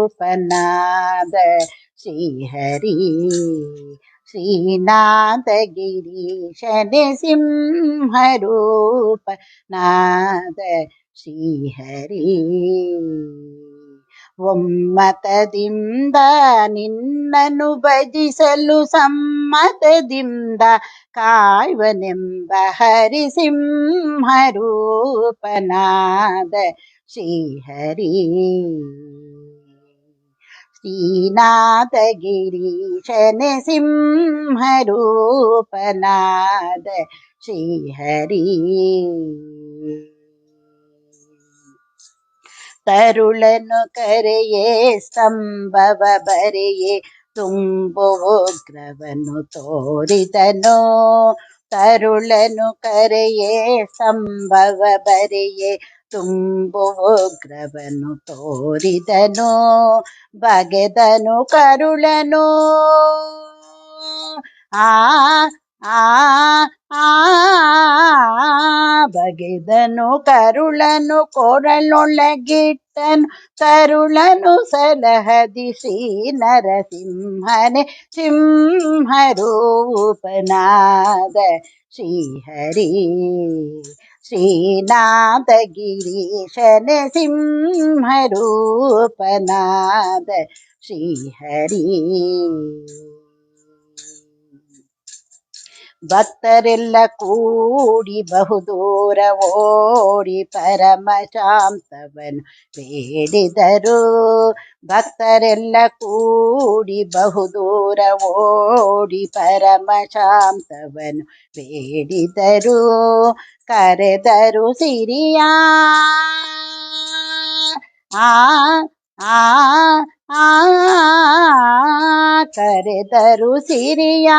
ಸಿಂಹರೂಪನಾದ ಶ್ರೀಹರಿ ಶ್ರೀನಾಥ ಗಿರೀಶನೆ ಸಿಂಹರೂಪನಾದ ಶ್ರೀಹರಿ ಒಮ್ಮತದಿಂದ ನಿನ್ನನ್ನು ಭಜಿಸಲು ಸಮ್ಮತದಿಂದ ಕಾಯುವನೆಂಬ ಹರಿ ಸಿಂಹರೂಪನಾದ ಶ್ರೀಹರಿ ಶ್ರೀನಾಥ ಗಿರೀಶನೆ ಸಿಂಹರೂಪನಾದ ಶ್ರೀಹರಿ ತರುಳನು ಕರೆಯೇ ಸ್ತಂಭವ ಬರೆಯೇ ತುಂಬುಗ್ರವನ್ನು ತೋರಿದನು ತರುಳನು ಕರೆಯೇ ಸ್ತಂಭವ ಬರೆಯೇ ತುಂಬುಗ್ರವನ್ನು ತೋರಿದನು ಬಗೆದನು ಕರುಳನು ಆ ಆ ಆ ಬಗೆದನು ಕರುಳನು ಕೊರಳೊಳಗಿಟ್ಟನು ತರುಳನು ಸಲಹದಿ ಶ್ರೀ ನರಸಿಂಹನೆ ಸಿಂಹರೂಪನಾದ ಶ್ರೀಹರಿ ಶ್ರೀನಾಥ ಗಿರೀಶನೆ ಸಿಂಹರೂಪನಾದ ಶ್ರೀಹರಿ ಭಕ್ತರೆಲ್ಲ ಕೂಡಿ ಬಹುದೂರ ಓಡಿ ಪರಮ ಶಾಂತವನು ಬೇಡಿದರು ಭಕ್ತರೆಲ್ಲ ಕೂಡಿ ಬಹುದೂರ ಓಡಿ ಪರಮ ಶಾಂತವನು ಬೇಡಿದರು ಕರೆದರು ಸಿರಿಯ ಆ ಆ ಆ ಕರೆದರು ಸಿರಿಯ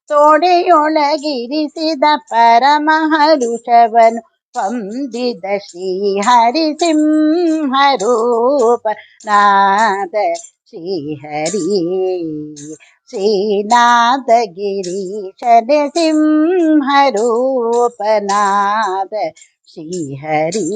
ತೋಡೆಯೊಳಗಿರಿಸಿದ ಪರಮಹರುಷವನು ಹೊಂದಿದ ಶ್ರೀಹರಿ ಸಿಂಹರೂಪನಾದ ಶ್ರೀಹರಿ ಶ್ರೀನಾಥಗಿರೀಶನ ಸಿಂಹರೂಪನಾದ ಶ್ರೀಹರಿ.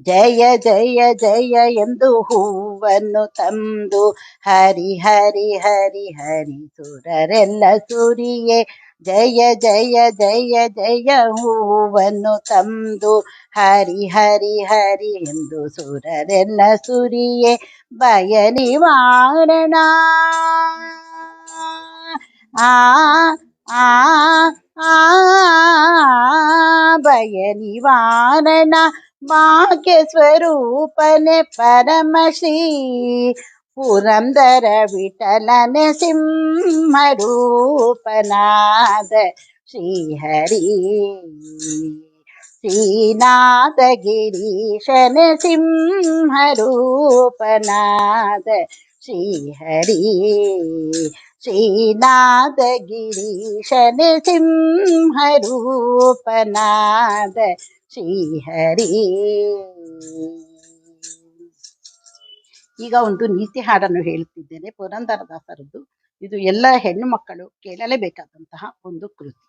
ಜಯ ಜಯ ಜಯ ಎಂದು ಹೂವನ್ನು ತಂದು ಹರಿ ಹರಿ ಹರಿ ಹರಿ ಸುರರೆಲ್ಲ ಸುರಿಯೇ. ಜಯ ಜಯ ಜಯ ಜಯ ಹೂವನ್ನು ತಂದು ಹರಿ ಹರಿ ಹರಿ ಎಂದು ಸುರರೆಲ್ಲ ಸುರಿಯೇ. ಭಯ ನಿವಾರಣ ಆ ಆ ಆ ಭಯ ನಿವಾರಣ ಭಾಗ್ಯ ಸ್ವರೂಪನೆ ಪರಮಶ್ರೀ ಪುರಂದರ ವಿಠಲನೆ ಸಿಂಹರೂಪನಾದ ಶ್ರೀಹರಿ. ಶ್ರೀನಾಥಗಿರೀಶನ ಸಿಂಹರೂಪನಾದ ಶ್ರೀಹರಿ. ಶ್ರೀನಾಥಗಿರೀಶನ ಸಿಂಹರೂಪನಾದ ಶ್ರೀಹರಿ. ಈಗ ಒಂದು ನೀತಿ ಹಾಡನ್ನು ಹೇಳುತ್ತಿದ್ದೇನೆ, ಪುರಂದರದಾಸರದ್ದು. ಇದು ಎಲ್ಲ ಹೆಣ್ಣು ಮಕ್ಕಳು ಕೇಳಲೇಬೇಕಾದಂತಹ ಒಂದು ಕೃತಿ.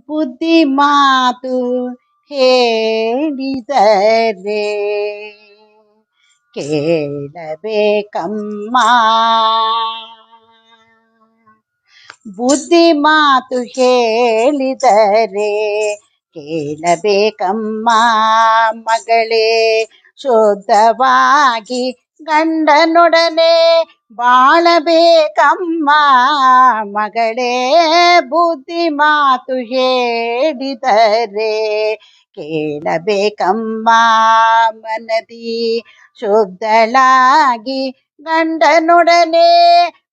ಬುದ್ಧಿ ಮಾತು ಹೇಳಿದರೆ ಕೇಳಬೇಕಮ್ಮ, ಬುದ್ಧಿ ಮಾತು ಹೇಳಿದರೆ ಕೇಳಬೇಕಮ್ಮ. ಮಗಳೇ ಶುದ್ಧವಾಗಿ ಗಂಡನೊಡನೆ ಬಾಳಬೇಕಮ್ಮ. ಮಗಳೇ ಬುದ್ಧಿ ಮಾತು ಹೇಳಿದರೆ ಕೇಳಬೇಕಮ್ಮ. ಮನದಿ ಶುದ್ಧಳಾಗಿ ಗಂಡನೊಡನೆ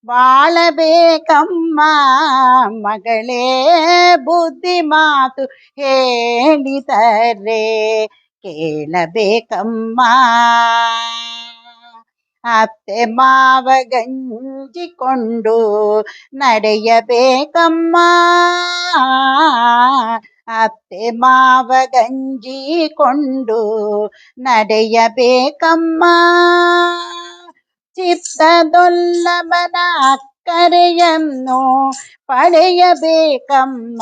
ಬಾಳಬೇಕಮ್ಮ. ಮಗಳೇ ಬುದ್ಧಿ ಮಾತು ಹೇಳಿದರೆ ಕೇಳಬೇಕಮ್ಮ. ಅತ್ತೆ ಮಾವ ಗಂಜಿಕೊಂಡು ನಡೆಯಬೇಕಮ್ಮ. ಅತ್ತೆ ಮಾವ ಗಂಜಿಕೊಂಡು ನಡೆಯಬೇಕಮ್ಮ. ಚಿತ್ತದೊಲ್ಲಭನ ಅಕ್ಕರೆಯನ್ನು ಪಡೆಯಬೇಕಮ್ಮ.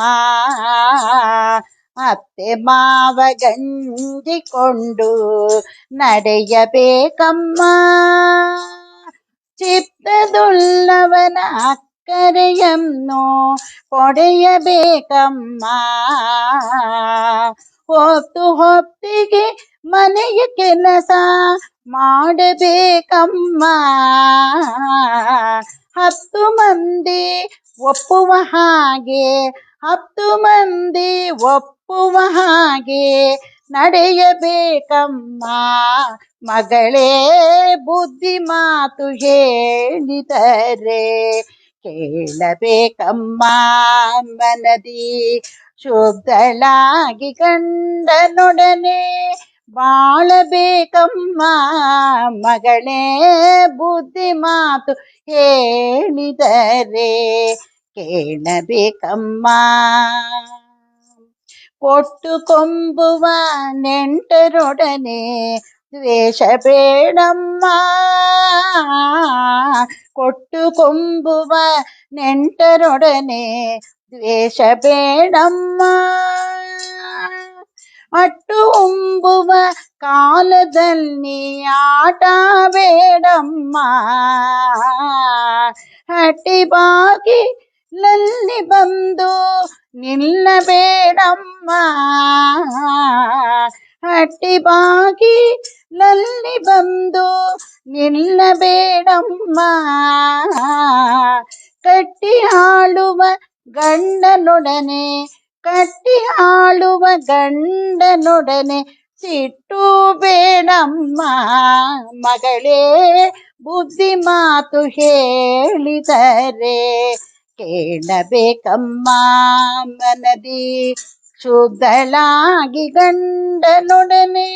ಅತ್ತೆ ಮಾವ ಗಂಜಿಕೊಂಡು ನಡೆಯಬೇಕಮ್ಮ. ಚಿತ್ತದುಳ್ಳವನ ಅಕ್ಕರೆಯನ್ನು ಪಡೆಯಬೇಕಮ್ಮ. ಹೊತ್ತು ಹೊತ್ತಿಗೆ ಮನೆಯ ಕೆಲಸ ಮಾಡಬೇಕಮ್ಮ. 10 ಮಂದಿ ಒಪ್ಪುವ ಹಾಗೆ 10 ಮಂದಿ ಒಪ್ಪುವ ಹಾಗೆ ನಡೆಯಬೇಕಮ್ಮ. ಮಗಳೇ ಬುದ್ಧಿ ಮಾತು ಹೇಳಿದರೆ ಕೇಳಬೇಕಮ್ಮ. ಮನದಿ ಶುದ್ಧಳಾಗಿ ಗಂಡನೊಡನೆ ಬಾಳಬೇಕಮ್ಮ. ಮಗಳೇ ಬುದ್ಧಿ ಮಾತು ಹೇಳಿದರೆ ಕೇಳಬೇಕಮ್ಮ. ಕೊಟ್ಟು ಕೊಂಬುವ ನೆಂಟರೊಡನೆ ದ್ವೇಷ ಬೇಡಮ್ಮ. ಕೊಟ್ಟು ಕೊಂಬುವ ನೆಂಟರೊಡನೆ ದ್ವೇಷ ಬೇಡಮ್ಮ. ಅಟ್ಟು ಉಂಬುವ ಕಾಲದಲ್ಲಿ ಆಟ ಬೇಡಮ್ಮ. ಹಟ್ಟಿ ಬಾಗಿಲಲ್ಲಿ ಬಂದು ನಿಲ್ಲಬೇಡಮ್ಮ. ಹಟ್ಟಿ ಬಾಗಿಲಲ್ಲಿ ಬಂದು ನಿಲ್ಲಬೇಡಮ್ಮ. ಕಟ್ಟಿ ಆಳುವ ಗಂಡನೊಡನೆ ಕಟ್ಟಿ ಆಳುವ ಗಂಡನೊಡನೆ ಸಿಟ್ಟು ಬೇಡಮ್ಮ. ಮಗಳೇ ಬುದ್ಧಿ ಮಾತು ಹೇಳಿದರೆ ಕೇಳಬೇಕಮ್ಮ. ಮನದಿ ಶುದ್ಧಳಾಗಿ ಗಂಡನೊಡನೆ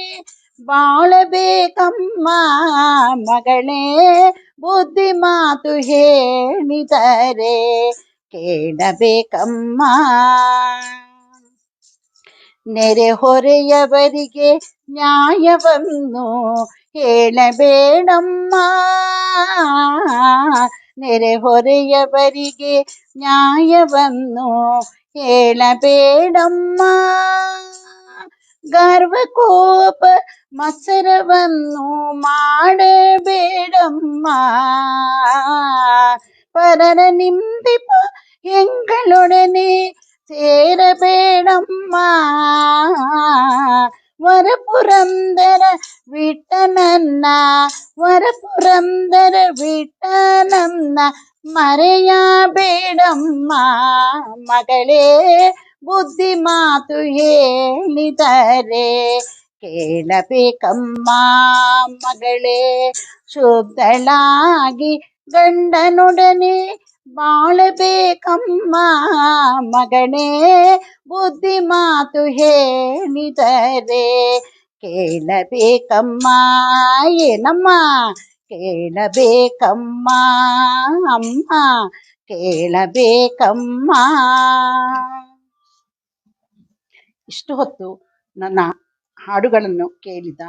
ಬಾಳಬೇಕಮ್ಮ. ಮಗಳೇ ಬುದ್ಧಿ ಮಾತು ಹೇಳಿದರೆ ಕೇಳಬೇಕಮ್ಮ. ನೆರೆಹೊರೆಯವರಿಗೆ ನ್ಯಾಯವನ್ನು ಹೇಳಬೇಡಮ್ಮ. ನೆರೆಹೊರೆಯವರಿಗೆ ನ್ಯಾಯವನ್ನು ಹೇಳಬೇಡಮ್ಮ. ಗರ್ವಕೋಪ ಮತ್ಸರವನ್ನು ಮಾಡಬೇಡಮ್ಮ. ಪರರ ನಿಂದಿಪ ಎಂಗಳೊಡನೆ ಸೇರಬೇಡಮ್ಮ. ವರಪುರಂದರ ವಿಠಲನ್ನ ವರಪುರಂದರ ವಿಠಲನ್ನ ಮರೆಯಬೇಡಮ್ಮ. ಮಗಳೇ ಬುದ್ಧಿ ಮಾತು ಹೇಳಿದರೆ ಕೇಳಬೇಕಮ್ಮ. ಮಗಳೇ ಶುದ್ಧಳಾಗಿ ಗಂಡನೊಡನೆ ಬಾಳಬೇಕಮ್ಮ. ಮಗಳೇ ಬುದ್ಧಿ ಮಾತು ಹೇಳಿದರೆ ಕೇಳಬೇಕಮ್ಮ. ಏನಮ್ಮ ಕೇಳಬೇಕಮ್ಮ. ಅಮ್ಮ ಕೇಳಬೇಕಮ್ಮ. ಇಷ್ಟು ಹೊತ್ತು ನನ್ನ ಹಾಡುಗಳನ್ನು ಕೇಳಿದ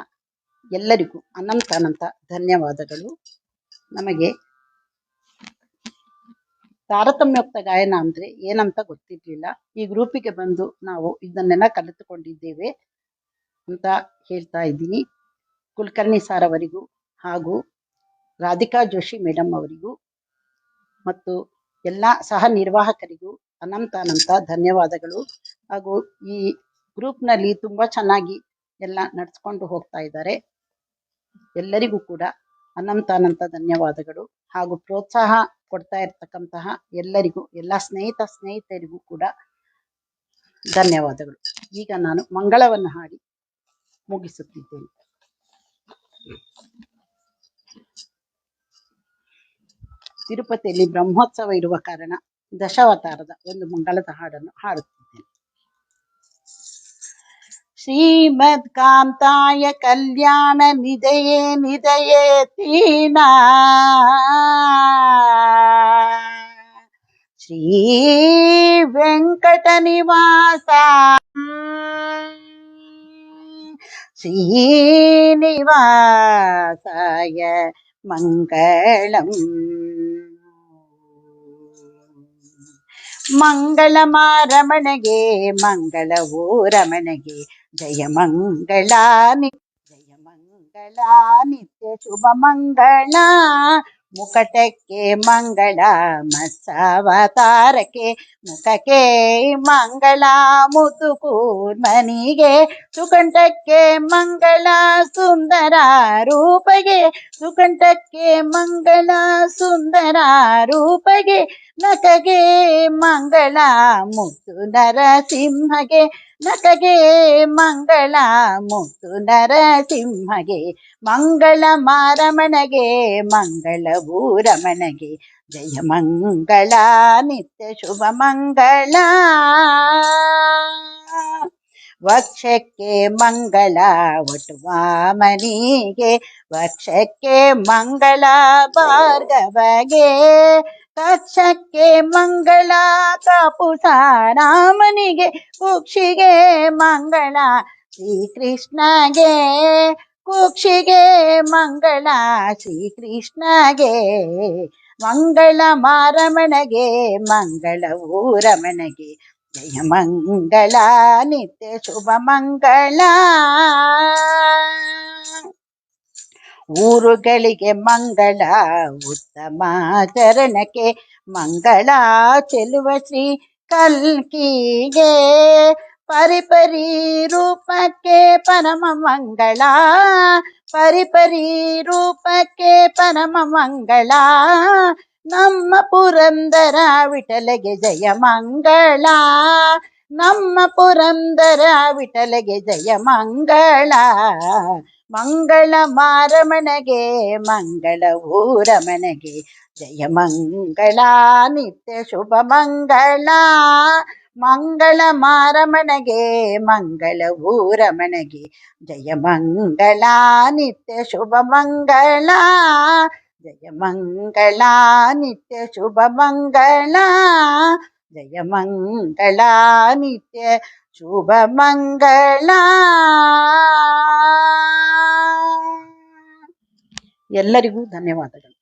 ಎಲ್ಲರಿಗೂ ಅನಂತ ಧನ್ಯವಾದಗಳು. ನಮಗೆ ತಾರತಮ್ಯೋಕ್ತ ಗಾಯನ ಅಂದರೆ ಏನಂತ ಗೊತ್ತಿರಲಿಲ್ಲ. ಈ ಗ್ರೂಪಿಗೆ ಬಂದು ನಾವು ಇದನ್ನೆಲ್ಲ ಕಲಿತುಕೊಂಡಿದ್ದೇವೆ ಅಂತ ಹೇಳ್ತಾ ಇದ್ದೀನಿ. ಕುಲಕರ್ಣಿ ಸಾರ್ ಅವರಿಗೂ ಹಾಗೂ ರಾಧಿಕಾ ಜೋಶಿ ಮೇಡಮ್ ಅವರಿಗೂ ಮತ್ತು ಎಲ್ಲ ಸಹ ನಿರ್ವಾಹಕರಿಗೂ ಅನಂತ ಧನ್ಯವಾದಗಳು. ಹಾಗೂ ಈ ಗ್ರೂಪ್ನಲ್ಲಿ ತುಂಬ ಚೆನ್ನಾಗಿ ಎಲ್ಲ ನಡೆಸ್ಕೊಂಡು ಹೋಗ್ತಾ ಇದ್ದಾರೆ. ಎಲ್ಲರಿಗೂ ಕೂಡ ಅನಂತ ಧನ್ಯವಾದಗಳು. ಹಾಗೂ ಪ್ರೋತ್ಸಾಹ ಕೊಡ್ತಾ ಇರ್ತಕ್ಕಂತಹ ಎಲ್ಲರಿಗೂ, ಎಲ್ಲ ಸ್ನೇಹಿತರಿಗೂ ಕೂಡ ಧನ್ಯವಾದಗಳು. ಈಗ ನಾನು ಮಂಗಳವನ್ನು ಹಾಡಿ ಮುಗಿಸುತ್ತಿದ್ದೇನೆ. ತಿರುಪತಿಯಲ್ಲಿ ಬ್ರಹ್ಮೋತ್ಸವ ಇರುವ ಕಾರಣ ದಶಾವತಾರದ ಒಂದು ಮಂಗಳದ ಹಾಡನ್ನು ಹಾಡುತ್ತಿದ್ದೇನೆ. ಶ್ರೀಮದ್ ಕಾಂತಾಯ ಕಲ್ಯಾಣ ನಿಧಯೇ ನಿಧಯೇತೀನ ಶ್ರೀ ವೆಂಕಟ ನಿವಾಸ ಶ್ರೀನಿವಾಸಾಯ ಮಂಗಳಂ. ಮಂಗಳಮಾರಮಣಗೆ ಮಂಗಳವೋ ರಮಣಗೆ ಜಯ ಮಂಗಳ ನಿತ್ಯ ಶುಭ ಮಂಗಳ. ಮುಕಟಕ್ಕೆ ಮಂಗಳ ಮತ್ಸಾವತಾರಕ್ಕೆ ಮುಖಕ್ಕೆ ಮಂಗಳ ಮುತುಕೂರ್ಮನಿಗೆ. ಸುಕಂಠಕ್ಕೆ ಮಂಗಳ ಸುಂದರ ರೂಪಗೆ ಸುಕಂಠಕ್ಕೆ ಮಂಗಳ ಸುಂದರ ರೂಪಗೆ. ನಕಗೆ ಮಂಗಳ ಮುತ್ತು ನರಸಿಂಹಗೆ ನಕಗೆ ಮಂಗಳ ಮುತ್ತು ನರಸಿಂಹಗೆ. ಮಂಗಳ ಮಾರಮಣಗೆ ಮಂಗಳವೂ ರಮಣಗೆ ಜಯ ಮಂಗಳ ನಿತ್ಯ ಶುಭ ಮಂಗಳ. ವಕ್ಷಕ್ಕೆ ಮಂಗಳ ವಟುವಾಮನಿಗೆ ವಕ್ಷಕ್ಕೆ ಮಂಗಳ ಭಾರ್ಗವಗೆ. ಕಕ್ಷಕ್ಕೆ ಮಂಗಳ ಕಾಪುಸಾರಾಮನಿಗೆ ಕುಕ್ಷಿಗೆ ಮಂಗಳ ಶ್ರೀಕೃಷ್ಣಗೆ. ಕುಕ್ಷಿಗೆ ಮಂಗಳ ಶ್ರೀಕೃಷ್ಣಗೆ. ಮಂಗಳ ಮಾರಮಣಗೆ ಮಂಗಳವೂ ರಮಣಗೆ ಜಯ ಮಂಗಳ ನಿತ್ಯ ಶುಭ ಮಂಗಳ. ಊರುಗಳಿಗೆ ಮಂಗಳ ಉತ್ತಮಾಚರಣಕ್ಕೆ ಮಂಗಳ ಚೆಲುವ ಶ್ರೀ ಕಲ್ಕಿಗೆ. ಪರಿಪರಿ ರೂಪಕ್ಕೆ ಪರಮ ಮಂಗಳ ಪರಿಪರಿ ರೂಪಕ್ಕೆ ಪರಮ ಮಂಗಳ. ನಮ್ಮ ಪುರಂದರ ವಿಠಲಗೆ ಜಯ ಮಂಗಳ ನಮ್ಮ ಪುರಂದರ ವಿಠಲಗೆ ಜಯ ಮಂಗಳ. ಮಂಗಳ ಮಾರಮಣಗೆ ಮಂಗಳವೂ ರಮಣಗೆ ಜಯ ಮಂಗಳ ನಿತ್ಯ ಶುಭ ಮಂಗಳ. ಮಂಗಳ ಮಾರಮಣಗೆ ಮಂಗಳವೂ ರಮಣಗೆ ಜಯ ಮಂಗಳ ನಿತ್ಯ ಶುಭ ಮಂಗಳ. ಜಯ ಮಂಗಳ ನಿತ್ಯ ಶುಭ ಮಂಗಳ. ಜಯ ಮಂಗಳ ನಿತ್ಯ ಶುಭ ಮಂಗಳ. ಎಲ್ಲರಿಗೂ ಧನ್ಯವಾದಗಳು.